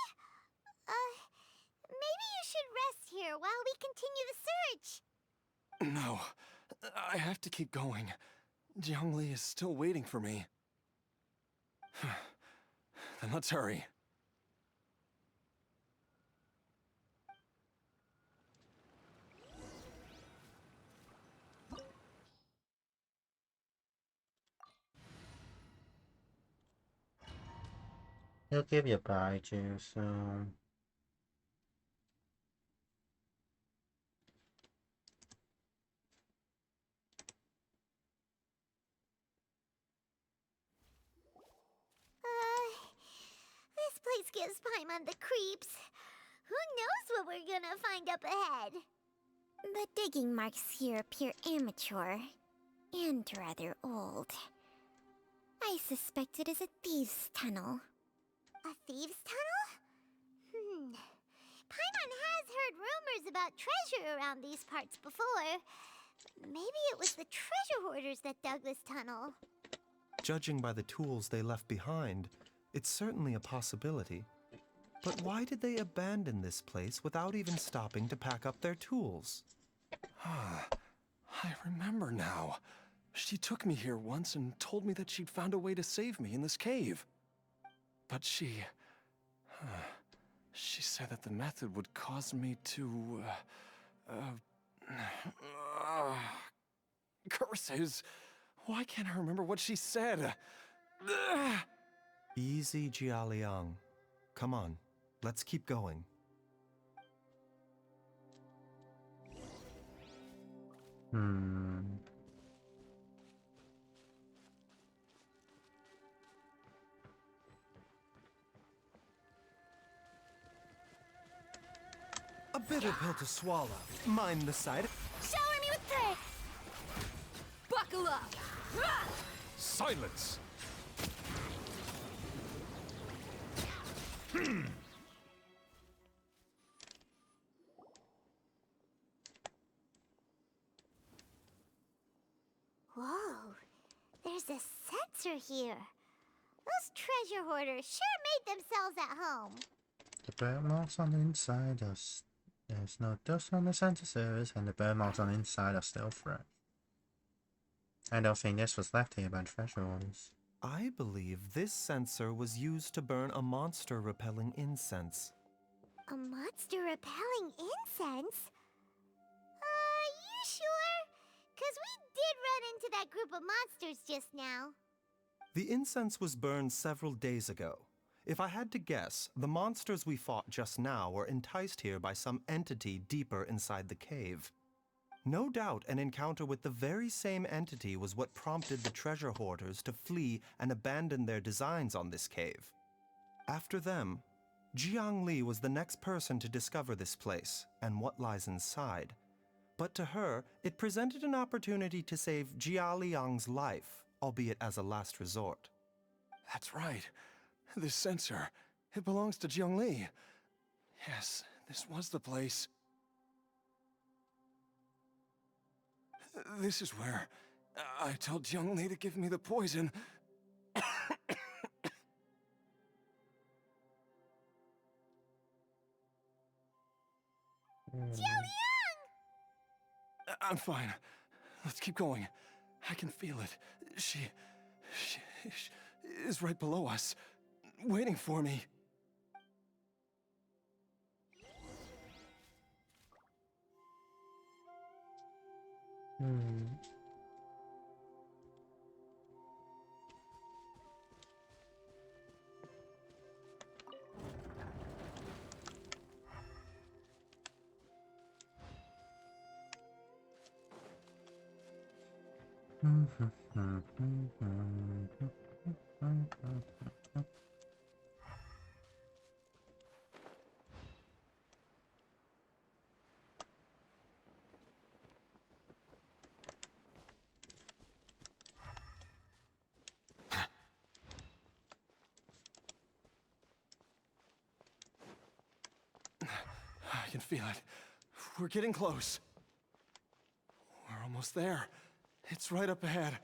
Maybe you should rest here while we continue the search. No, I have to keep going. Jiangli is still waiting for me. Then let's hurry. He'll give you a bye too, so... This place gives Paimon the creeps. Who knows what we're gonna find up ahead? The digging marks here appear amateur and rather old. I suspect it is a thieves' tunnel. A thieves' tunnel? Paimon has heard rumors about treasure around these parts before. Maybe it was the treasure hoarders that dug this tunnel. Judging by the tools they left behind, it's certainly a possibility. But why did they abandon this place without even stopping to pack up their tools? I remember now. She took me here once and told me that she'd found a way to save me in this cave. But she said that the method would cause me to... curses! Why can't I remember what she said? Easy, Jialiang. Come on, let's keep going. A bitter pill to swallow. Mind the side. Shower me with praise! Buckle up! Silence! Whoa, there's a sensor here. Those treasure hoarders sure made themselves at home. The birthmarks on the inside are... There's no dust on the center surface, and the birthmarks on the inside are still fresh. I don't think this was left here by treasure hoarders. I believe this censer was used to burn a monster-repelling incense. A monster repelling incense? You sure? 'Cause we did run into that group of monsters just now. The incense was burned several days ago. If I had to guess, the monsters we fought just now were enticed here by some entity deeper inside the cave. No doubt an encounter with the very same entity was what prompted the treasure hoarders to flee and abandon their designs on this cave. After them, Jiang Li was the next person to discover this place and what lies inside. But to her, it presented an opportunity to save Jia Liang's life, albeit as a last resort. That's right. This censer, it belongs to Jiang Li. Yes, this was the place. This is where I told Jiang Li to give me the poison. Jiang! I'm fine. Let's keep going. I can feel it. She is right below us, waiting for me. I can feel it. We're getting close. We're almost there. It's right up ahead.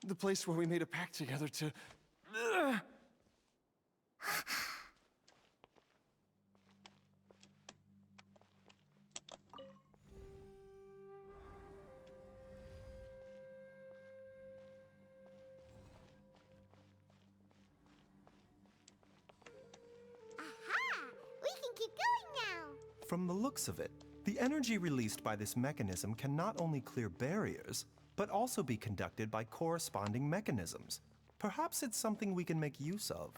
The place where we made a pact together to... Aha! We can keep going now. From the looks of it, the energy released by this mechanism can not only clear barriers, but also be conducted by corresponding mechanisms. Perhaps it's something we can make use of.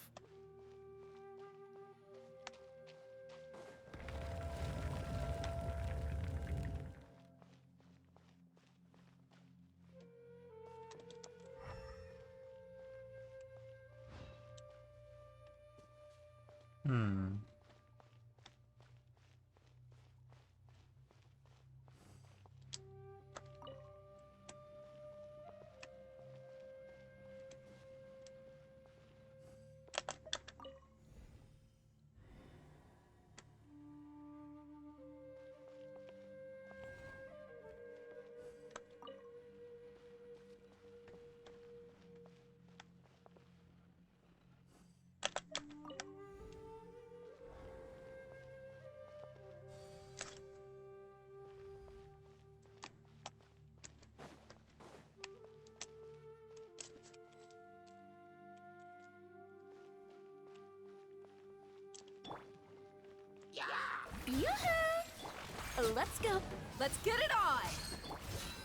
Yoo-hoo! Let's go. Let's get it on.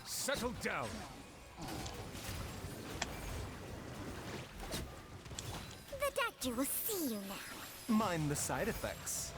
Settle down. The doctor will see you now. Mind the side effects.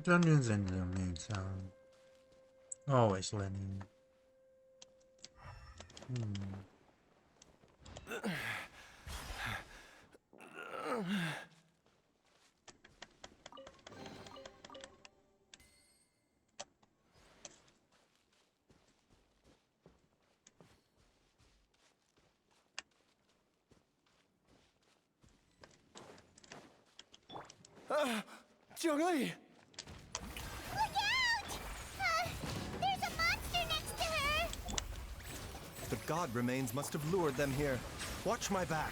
Dungeons and domains sound always letting. Jiangli! Look out! There's a monster next to her! The god remains must have lured them here. Watch my back.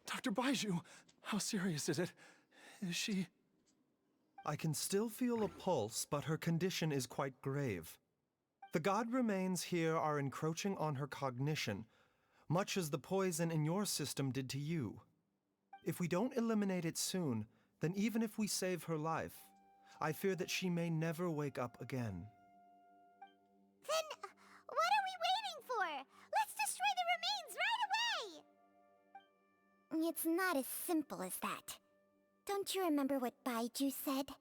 Dr. Baiju, how serious is it? Is she... I can still feel a pulse, but her condition is quite grave. The god remains here are encroaching on her cognition, much as the poison in your system did to you. If we don't eliminate it soon, then even if we save her life, I fear that she may never wake up again. Then, what are we waiting for? Let's destroy the remains right away! It's not as simple as that. Don't you remember what Baiju said?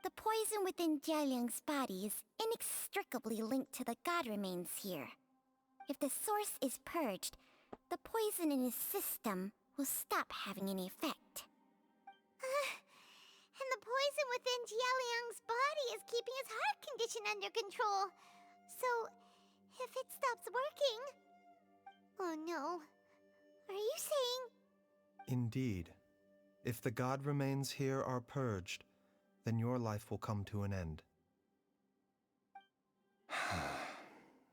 The poison within Jialiang's body is inextricably linked to the god remains here. If the source is purged, the poison in his system will stop having any effect. And the poison within Jialiang's body is keeping his heart condition under control. So, if it stops working... Oh no. Are you saying... Indeed. If the god remains here are purged, then your life will come to an end.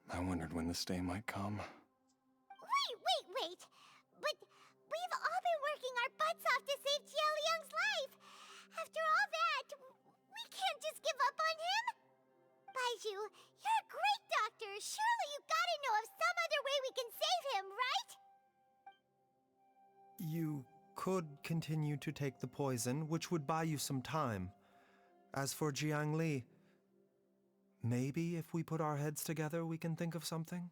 I wondered when this day might come. Wait! But we've all been working our butts off to save Jialiang's life! After all that, we can't just give up on him! Baiju, you're a great doctor! Surely you gotta know of some other way we can save him, right? You could continue to take the poison, which would buy you some time. As for Jiangli, maybe if we put our heads together, we can think of something?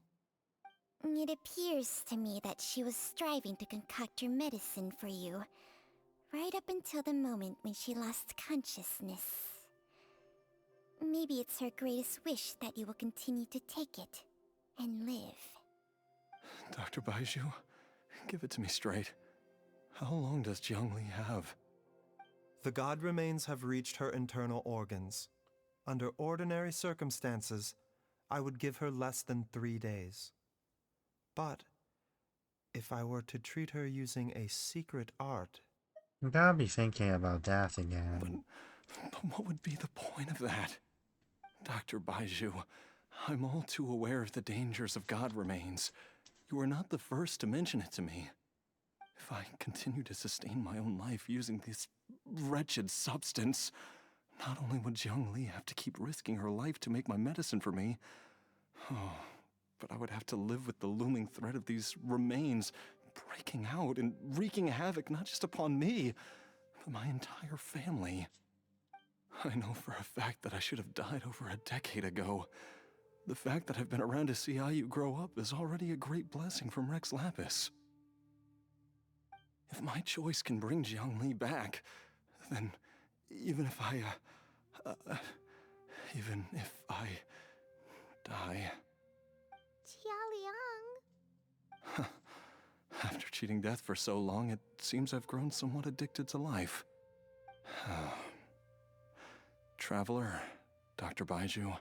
It appears to me that she was striving to concoct your medicine for you, right up until the moment when she lost consciousness. Maybe it's her greatest wish that you will continue to take it and live. Dr. Baiju, give it to me straight. How long does Jiangli have? The god remains have reached her internal organs. Under ordinary circumstances, I would give her less than 3 days. But if I were to treat her using a secret art... You gotta be thinking about death again. But what would be the point of that? Dr. Baiju, I'm all too aware of the dangers of god remains. You are not the first to mention it to me. If I continue to sustain my own life using this wretched substance, not only would Jiangli have to keep risking her life to make my medicine for me, but I would have to live with the looming threat of these remains breaking out and wreaking havoc not just upon me, but my entire family. I know for a fact that I should have died over a decade ago. The fact that I've been around to see Ayu grow up is already a great blessing from Rex Lapis. If my choice can bring Jiangli back, then even if I die... Jialiang... After cheating death for so long, it seems I've grown somewhat addicted to life. Traveler, Dr. Baiju,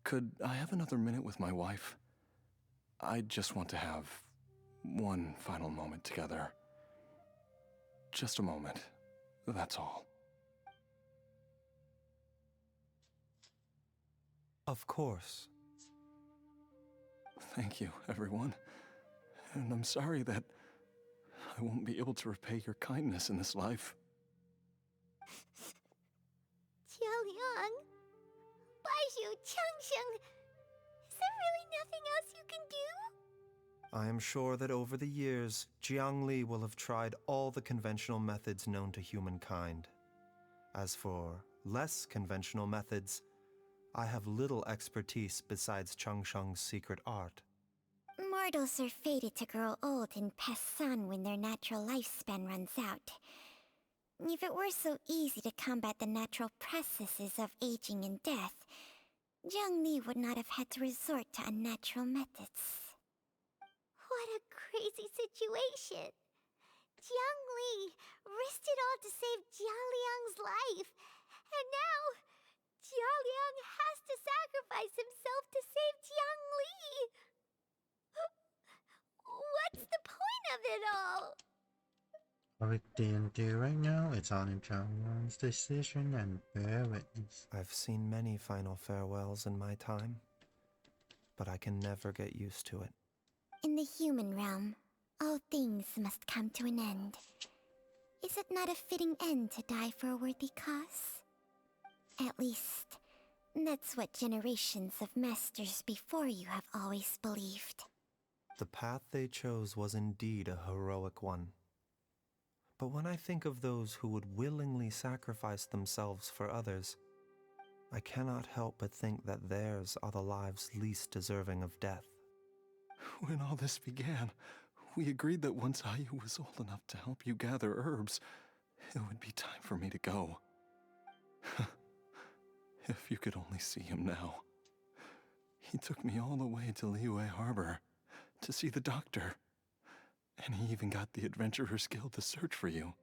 could I have another minute with my wife? I just want to have one final moment together. Just a moment, that's all. Of course. Thank you, everyone. And I'm sorry that I won't be able to repay your kindness in this life. Jialiang... Baiju, Changsheng... Is there really nothing else you can do? I am sure that over the years, Jiangli will have tried all the conventional methods known to humankind. As for less conventional methods, I have little expertise besides Changsheng's secret art. Mortals are fated to grow old and pass on when their natural lifespan runs out. If it were so easy to combat the natural processes of aging and death, Jiangli would not have had to resort to unnatural methods. What a crazy situation! Jiangli risked it all to save Jialiang's life, and now Jialiang has to sacrifice himself to save Jiangli! What's the point of it all? What we can do right now is honor Changwon's decision and bear witness. I've seen many final farewells in my time, but I can never get used to it. In the human realm, all things must come to an end. Is it not a fitting end to die for a worthy cause? At least, that's what generations of masters before you have always believed. The path they chose was indeed a heroic one. But when I think of those who would willingly sacrifice themselves for others, I cannot help but think that theirs are the lives least deserving of death. When all this began, we agreed that once Ayu was old enough to help you gather herbs, it would be time for me to go. If you could only see him now. He took me all the way to Liyue Harbor to see the doctor. And he even got the Adventurers Guild to search for you.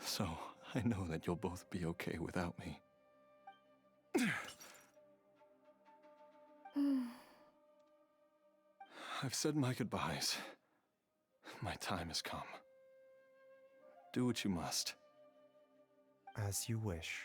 So, I know that you'll both be okay without me. I've said my goodbyes. My time has come. Do what you must. As you wish.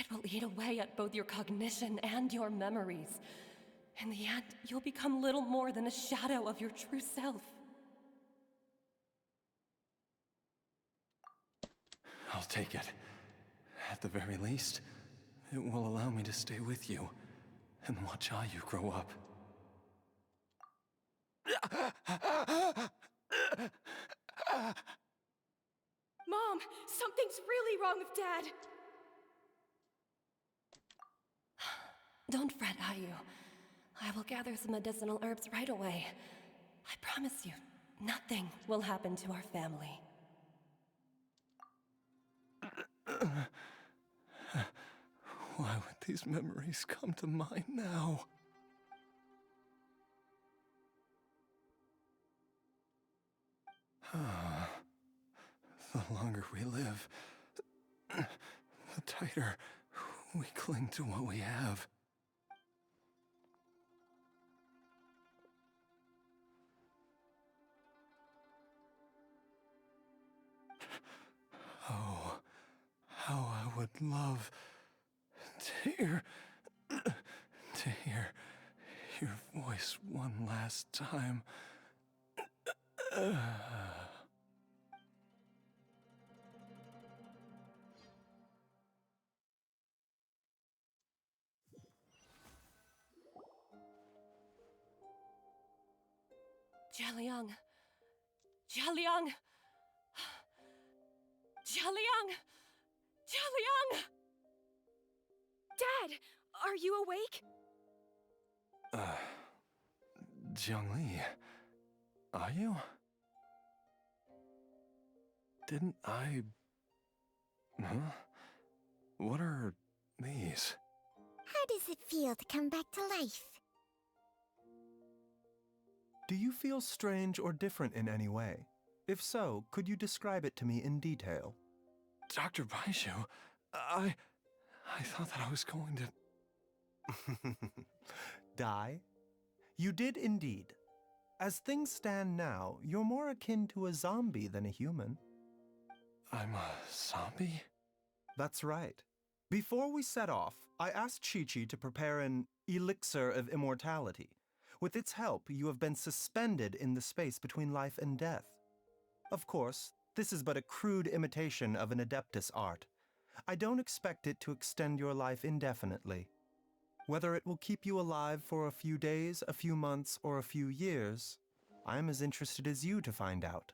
It will eat away at both your cognition and your memories. In the end, you'll become little more than a shadow of your true self. I'll take it. At the very least, it will allow me to stay with you and watch Ayu grow up. Mom, something's really wrong with Dad. Don't fret, Ayu. I will gather some medicinal herbs right away. I promise you, nothing will happen to our family. Why would these memories come to mind now? The longer we live, the tighter we cling to what we have. Oh, how I would love to hear your voice one last time. Jialiang. Jialiang. Jialiang. Jialiang. Dad, are you awake? Jiangli, are you? Didn't I... Huh? What are these? How does it feel to come back to life? Do you feel strange or different in any way? If so, could you describe it to me in detail? Dr. Baishu, I thought that I was going to... Die? You did indeed. As things stand now, you're more akin to a zombie than a human. I'm a zombie? That's right. Before we set off, I asked Chi-Chi to prepare an elixir of immortality. With its help, you have been suspended in the space between life and death. Of course, this is but a crude imitation of an Adeptus art. I don't expect it to extend your life indefinitely. Whether it will keep you alive for a few days, a few months, or a few years, I'm as interested as you to find out.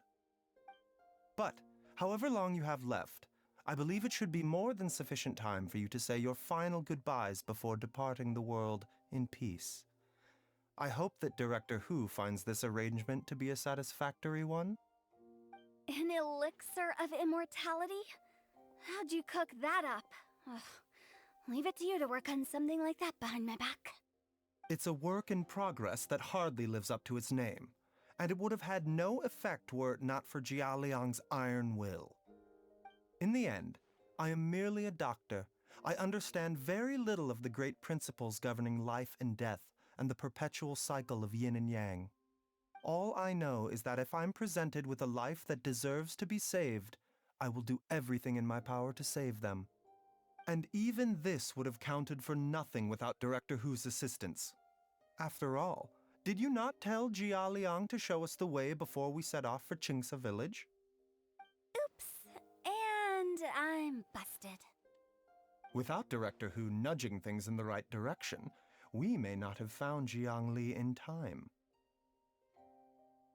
But, however long you have left, I believe it should be more than sufficient time for you to say your final goodbyes before departing the world in peace. I hope that Director Hu finds this arrangement to be a satisfactory one. An elixir of immortality? How'd you cook that up? Ugh. Leave it to you to work on something like that behind my back. It's a work in progress that hardly lives up to its name, and it would have had no effect were it not for Jia Liang's iron will. In the end, I am merely a doctor. I understand very little of the great principles governing life and death and the perpetual cycle of yin and yang. All I know is that if I'm presented with a life that deserves to be saved, I will do everything in my power to save them. And even this would have counted for nothing without Director Hu's assistance. After all, did you not tell Jia Liang to show us the way before we set off for Qingce village? Oops. And I'm busted. Without Director Hu nudging things in the right direction, we may not have found Jiangli in time.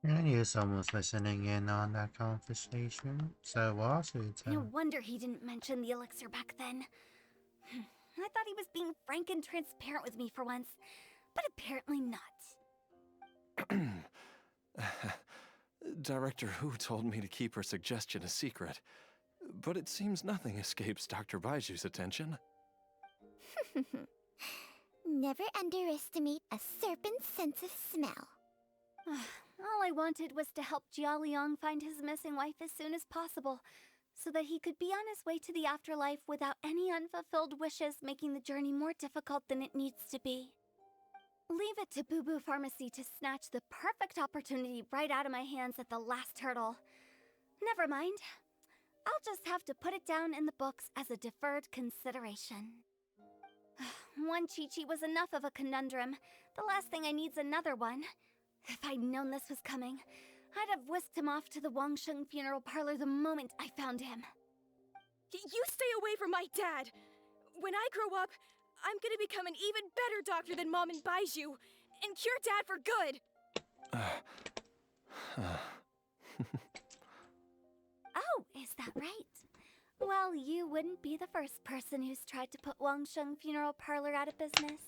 And he was almost listening in on that conversation. So was it? No wonder he didn't mention the elixir back then. I thought he was being frank and transparent with me for once, but apparently not. Director Hu told me to keep her suggestion a secret, but it seems nothing escapes Dr. Baiju's attention. Never underestimate a serpent's sense of smell. All I wanted was to help Jia Liang find his missing wife as soon as possible, so that he could be on his way to the afterlife without any unfulfilled wishes making the journey more difficult than it needs to be. Leave it to Boo Boo Pharmacy to snatch the perfect opportunity right out of my hands at the last hurdle. Never mind. I'll just have to put it down in the books as a deferred consideration. One Chi-Chi was enough of a conundrum. The last thing I need's another one. If I'd known this was coming, I'd have whisked him off to the Wangsheng funeral parlor the moment I found him. You stay away from my dad! When I grow up, I'm gonna become an even better doctor than Mom and Baizhu, and cure Dad for good! Oh, is that right? Well, you wouldn't be the first person who's tried to put Wangsheng funeral parlor out of business.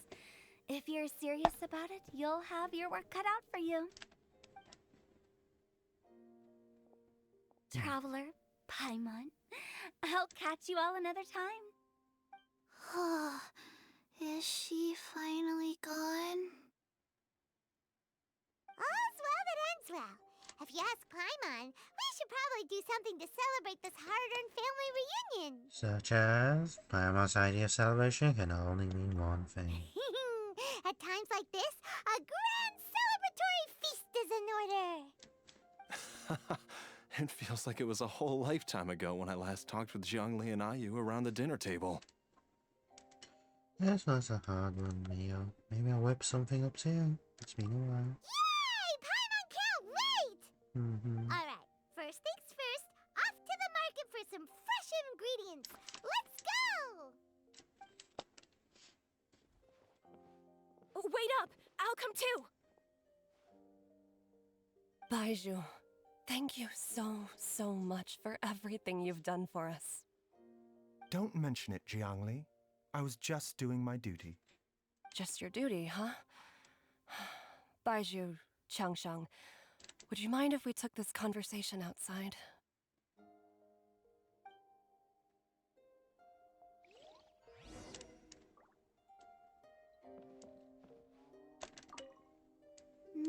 If you're serious about it, you'll have your work cut out for you. Traveler, Paimon, I'll catch you all another time. Is she finally gone? All's well that ends well. If you ask Paimon, we should probably do something to celebrate this hard-earned family reunion. Such as, Paimon's idea of celebration can only mean one thing. At times like this, a grand celebratory feast is in order. It feels like it was a whole lifetime ago when I last talked with Zhongli and Ayu around the dinner table. This was a hard one, Mio. Maybe I'll whip something up soon. It's been a while. Yay! Paimon can't wait! Alright, first things first, off to the market for some fresh ingredients. Let's go! Wait up! I'll come too! Baizhu, thank you so much for everything you've done for us. Don't mention it, Jiangli. I was just doing my duty. Just your duty, huh? Baizhu, Changsheng, would you mind if we took this conversation outside?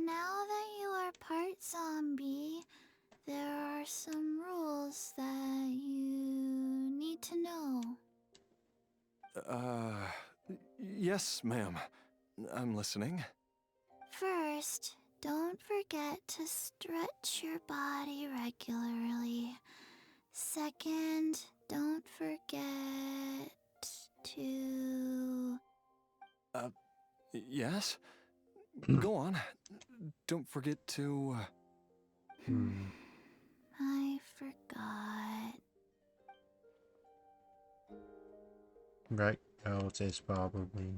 Now that you are part zombie, there are some rules that you need to know. Yes, ma'am. I'm listening. First, don't forget to stretch your body regularly. Second, don't forget to... Yes? Go on. Don't forget to... I forgot. Right out is probably...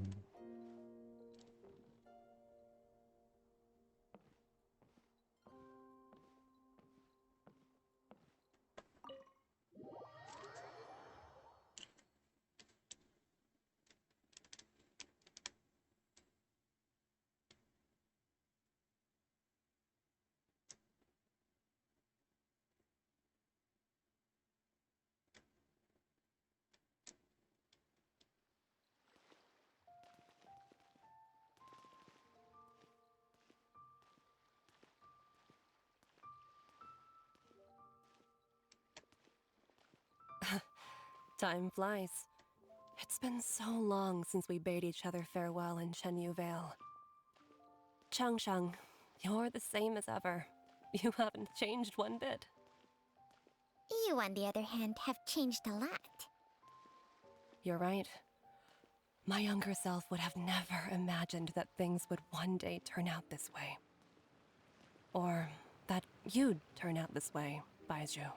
Time flies. It's been so long since we bade each other farewell in Chenyu Vale. Changshang, you're the same as ever. You haven't changed one bit. You, on the other hand, have changed a lot. You're right. My younger self would have never imagined that things would one day turn out this way. Or that you'd turn out this way, Baizhu.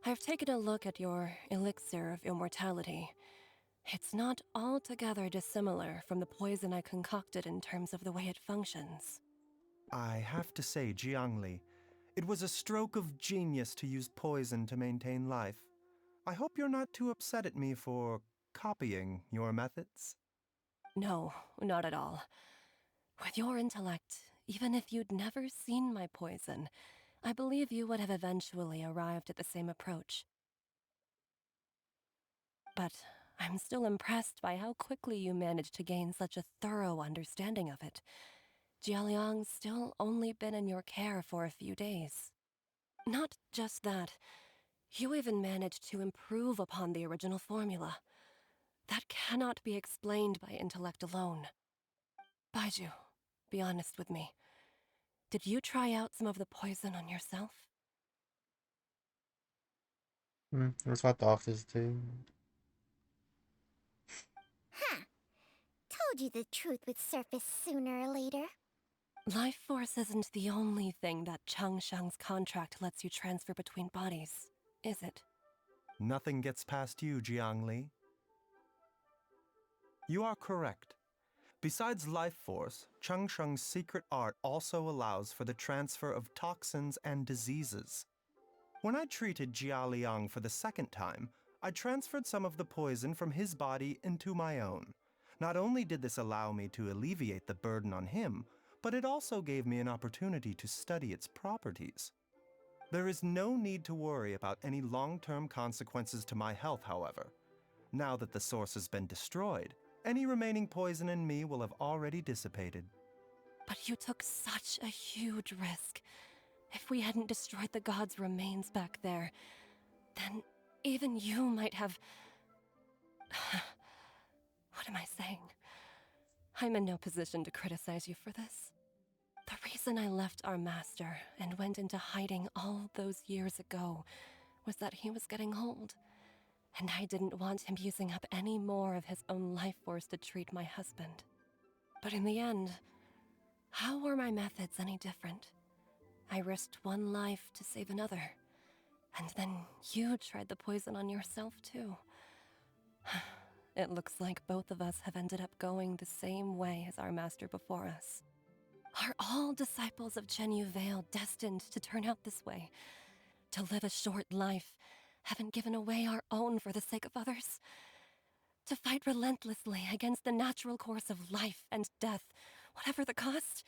I've taken a look at your elixir of immortality. It's not altogether dissimilar from the poison I concocted in terms of the way it functions. I have to say, Jiangli, it was a stroke of genius to use poison to maintain life. I hope you're not too upset at me for copying your methods. No, not at all. With your intellect, even if you'd never seen my poison, I believe you would have eventually arrived at the same approach. But I'm still impressed by how quickly you managed to gain such a thorough understanding of it. Jialiang's still only been in your care for a few days. Not just that, you even managed to improve upon the original formula. That cannot be explained by intellect alone. Baizhu, be honest with me. Did you try out some of the poison on yourself? That's what doctors do. Huh. Told you the truth would surface sooner or later. Life force isn't the only thing that Changshang's contract lets you transfer between bodies, is it? Nothing gets past you, Jiangli. You are correct. Besides life force, Changsheng's secret art also allows for the transfer of toxins and diseases. When I treated Jia Liang for the second time, I transferred some of the poison from his body into my own. Not only did this allow me to alleviate the burden on him, but it also gave me an opportunity to study its properties. There is no need to worry about any long-term consequences to my health, however. Now that the source has been destroyed, any remaining poison in me will have already dissipated. But you took such a huge risk. If we hadn't destroyed the god's remains back there, then even you might have... What am I saying? I'm in no position to criticize you for this. The reason I left our master and went into hiding all those years ago was that he was getting old, and I didn't want him using up any more of his own life force to treat my husband. But in the end, how were my methods any different? I risked one life to save another, and then you tried the poison on yourself too. It looks like both of us have ended up going the same way as our master before us. Are all disciples of Chenyu Vale destined to turn out this way? To live a short life, having given away our own for the sake of others? To fight relentlessly against the natural course of life and death, whatever the cost?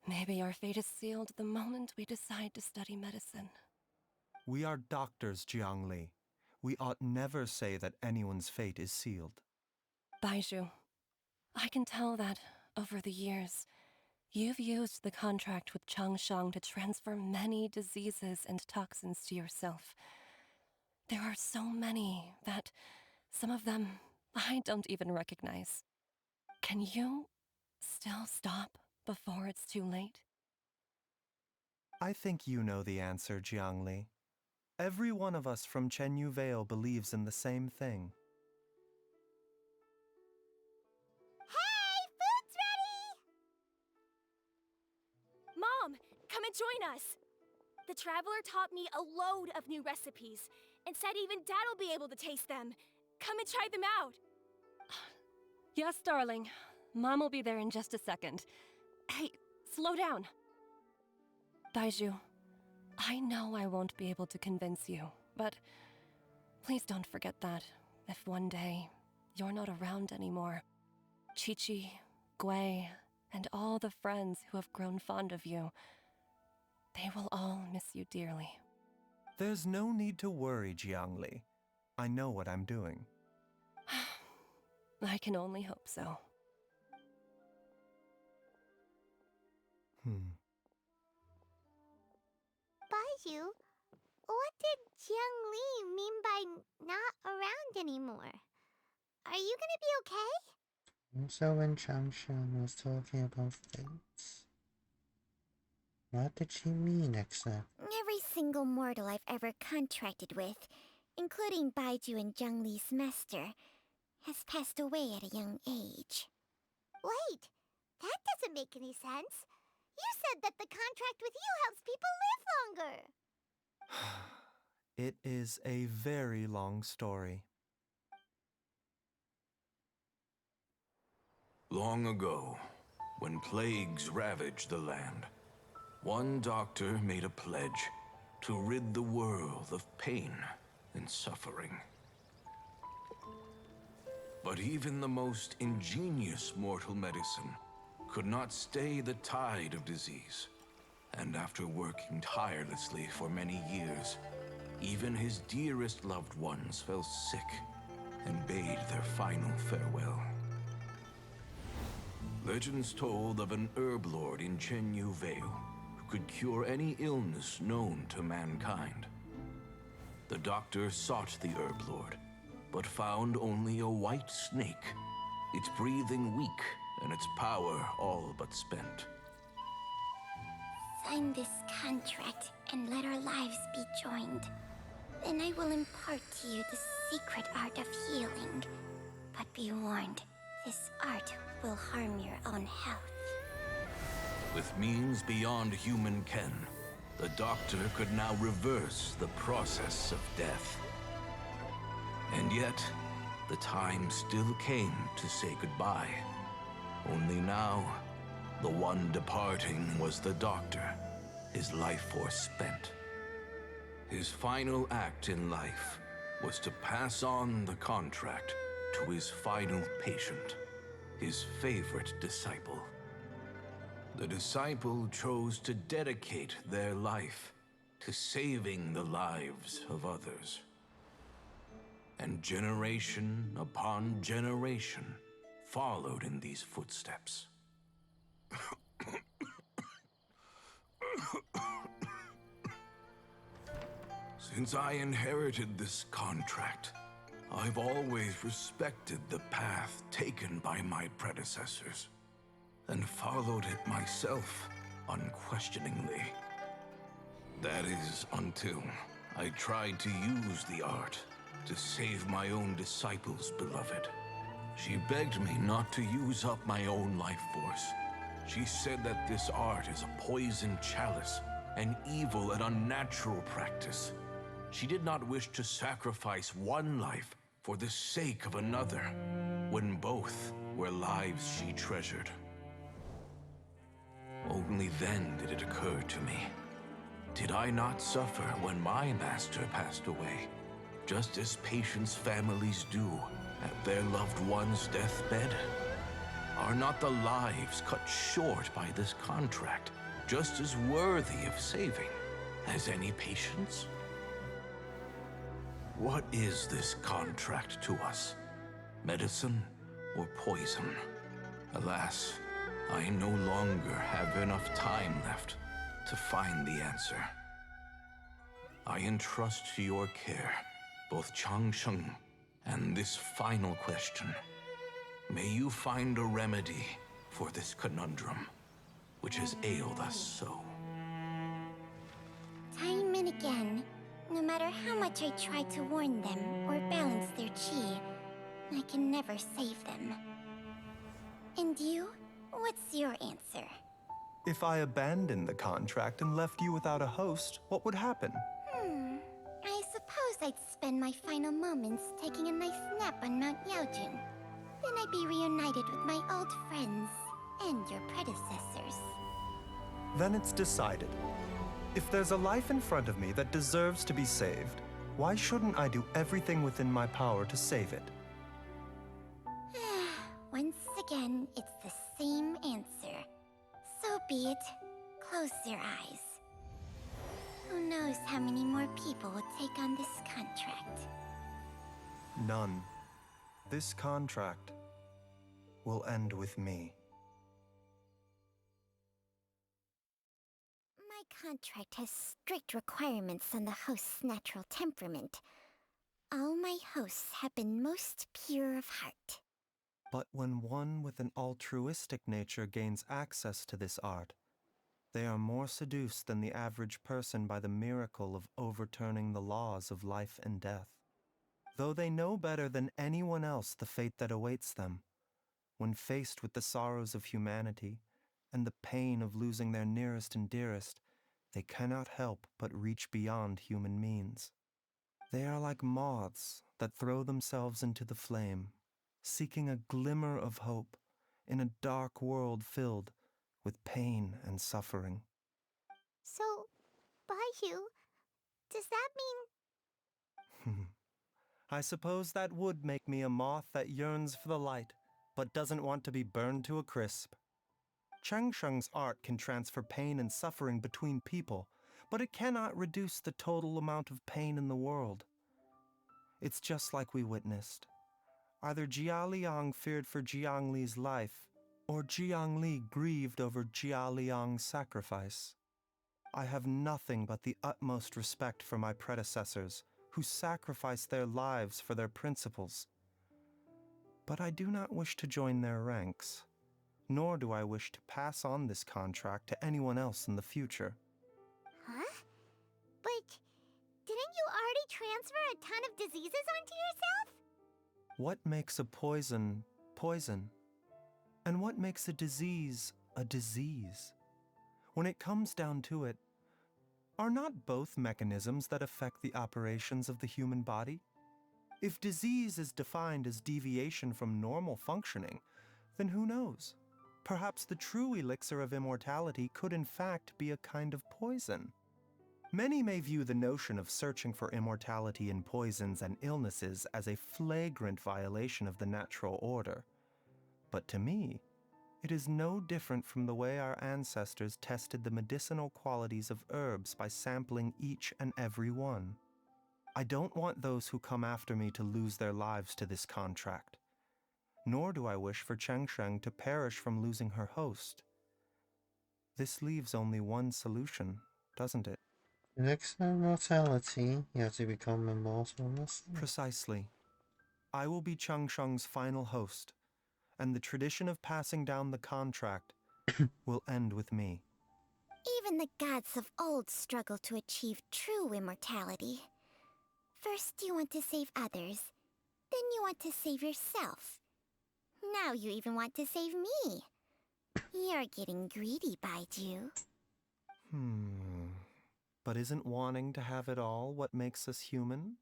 Maybe our fate is sealed the moment we decide to study medicine. We are doctors, Jiangli. We ought never say that anyone's fate is sealed. Baizhu, I can tell that, over the years, you've used the contract with Changshang to transfer many diseases and toxins to yourself. There are so many that some of them I don't even recognize. Can you still stop before it's too late? I think you know the answer, Jiangli. Every one of us from Chenyu Vale believes in the same thing. Hey, food's ready! Mom, come and join us. The Traveler taught me a load of new recipes and said even Dad will be able to taste them. Come and try them out. Yes, darling. Mom will be there in just a second. Hey, slow down. Baizhu, I know I won't be able to convince you, but please don't forget that if one day you're not around anymore, Chi-Chi, Gui, and all the friends who have grown fond of you, they will all miss you dearly. There's no need to worry, Jiangli. I know what I'm doing. I can only hope so. Baizhu, what did Jiang Li mean by not around anymore? Are you gonna be okay? So when Changshan was talking about fates, what did she mean exactly? Every single mortal I've ever contracted with, including Baizhu and Jiang Li's master, has passed away at a young age. Wait, that doesn't make any sense. You said that the contract with you helps people live longer. It is a very long story. Long ago, when plagues ravaged the land, one doctor made a pledge to rid the world of pain and suffering. But even the most ingenious mortal medicine could not stay the tide of disease. And after working tirelessly for many years, even his dearest loved ones fell sick and bade their final farewell. Legends told of an herb lord in Chenyu Vale who could cure any illness known to mankind. The doctor sought the herb lord, but found only a white snake, its breathing weak and its power all but spent. Sign this contract and let our lives be joined. Then I will impart to you the secret art of healing. But be warned, this art will harm your own health. With means beyond human ken, the doctor could now reverse the process of death. And yet, the time still came to say goodbye. Only now, the one departing was the doctor, his life force spent. His final act in life was to pass on the contract to his final patient, his favorite disciple. The disciple chose to dedicate their life to saving the lives of others. And generation upon generation followed in these footsteps. Since I inherited this contract, I've always respected the path taken by my predecessors, and followed it myself unquestioningly. That is until I tried to use the art to save my own disciple's beloved. She begged me not to use up my own life force. She said that this art is a poison chalice, an evil and unnatural practice. She did not wish to sacrifice one life for the sake of another, when both were lives she treasured. Only then did it occur to me. Did I not suffer when my master passed away, just as patients' families do at their loved one's deathbed? Are not the lives cut short by this contract just as worthy of saving as any patients? What is this contract to us? Medicine or poison. Alas, I no longer have enough time left to find the answer. I entrust to your care both Changsheng and this final question. May you find a remedy for this conundrum, which has ailed us so. Time and again, no matter how much I try to warn them or balance their chi, I can never save them. And you? What's your answer? If I abandoned the contract and left you without a host, what would happen? I suppose I'd spend my final moments taking a nice nap on Mount Yaojun. Then I'd be reunited with my old friends and your predecessors. Then it's decided. If there's a life in front of me that deserves to be saved, why shouldn't I do everything within my power to save it? Once again, it's the same answer. So be it. Close your eyes. Who knows how many more people will take on this contract? None. This contract will end with me. My contract has strict requirements on the host's natural temperament. All my hosts have been most pure of heart. But when one with an altruistic nature gains access to this art, they are more seduced than the average person by the miracle of overturning the laws of life and death. Though they know better than anyone else the fate that awaits them, when faced with the sorrows of humanity and the pain of losing their nearest and dearest, they cannot help but reach beyond human means. They are like moths that throw themselves into the flame, seeking a glimmer of hope in a dark world filled with pain and suffering. So, Baiyu, does that mean... I suppose that would make me a moth that yearns for the light, but doesn't want to be burned to a crisp. Changsheng's art can transfer pain and suffering between people, but it cannot reduce the total amount of pain in the world. It's just like we witnessed. Either Jia Liang feared for Jiang Li's life, or Jiang Li grieved over Jia Liang's sacrifice. I have nothing but the utmost respect for my predecessors, who sacrificed their lives for their principles. But I do not wish to join their ranks, nor do I wish to pass on this contract to anyone else in the future. Huh? But didn't you already transfer a ton of diseases onto yourself? What makes a poison poison? And what makes a disease a disease? When it comes down to it, are not both mechanisms that affect the operations of the human body? If disease is defined as deviation from normal functioning, then who knows? Perhaps the true elixir of immortality could in fact be a kind of poison. Many may view the notion of searching for immortality in poisons and illnesses as a flagrant violation of the natural order. But to me, it is no different from the way our ancestors tested the medicinal qualities of herbs by sampling each and every one. I don't want those who come after me to lose their lives to this contract. Nor do I wish for Changsheng to perish from losing her host. This leaves only one solution, doesn't it? Next immortality, you have to become immortal. Precisely. I will be Changsheng's final host, and the tradition of passing down the contract will end with me. Even the gods of old struggle to achieve true immortality. First you want to save others, then you want to save yourself. Now you even want to save me. You're getting greedy, Baiju. But isn't wanting to have it all what makes us human?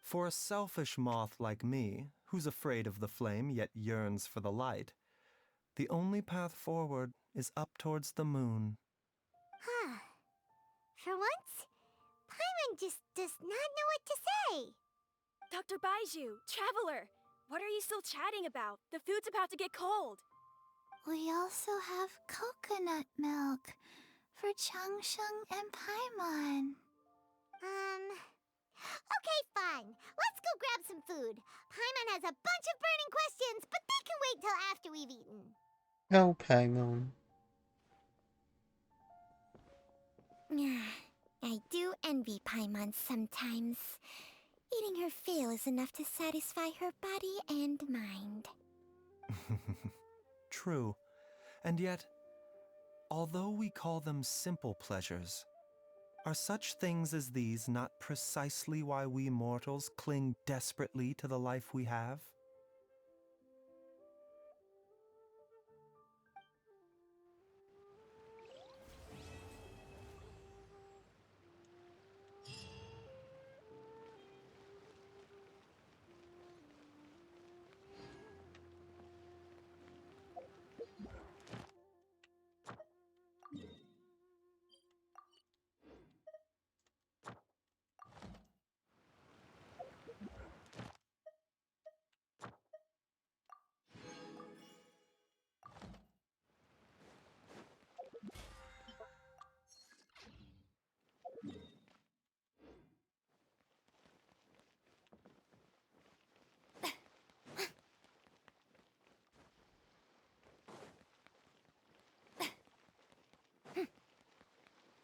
For a selfish moth like me, who's afraid of the flame yet yearns for the light, the only path forward is up towards the moon. For once, Paimon just does not know what to say. Dr. Baiju, Traveler, what are you still chatting about? The food's about to get cold. We also have coconut milk for Changsheng and Paimon. Okay, fine. Let's go grab some food. Paimon has a bunch of burning questions, but they can Oh, Paimon. I do envy Paimon sometimes. Eating her fill is enough to satisfy her body and mind. True. And yet, although we call them simple pleasures, are such things as these not precisely why we mortals cling desperately to the life we have?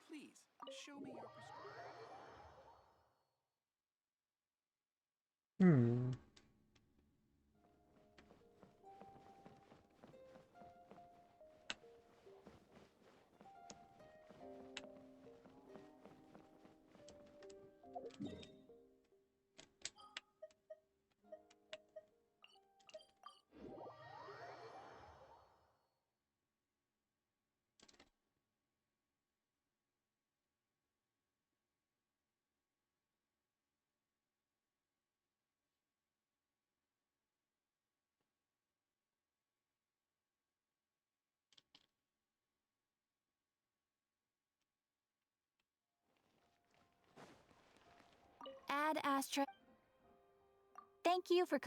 Please, show me your Hmm. Ad Astra. Thank you for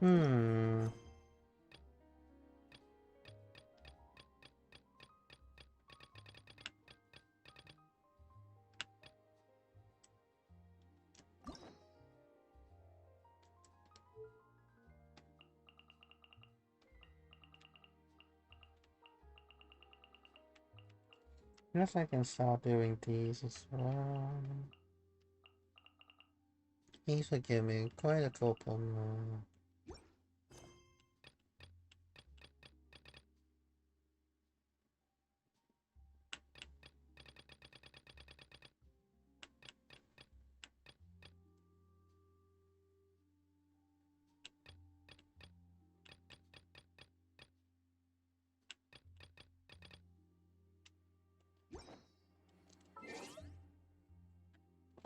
Hmm. Guess I can start doing these as well. These will give me quite a couple more.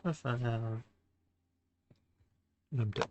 Of course I have. I'm done.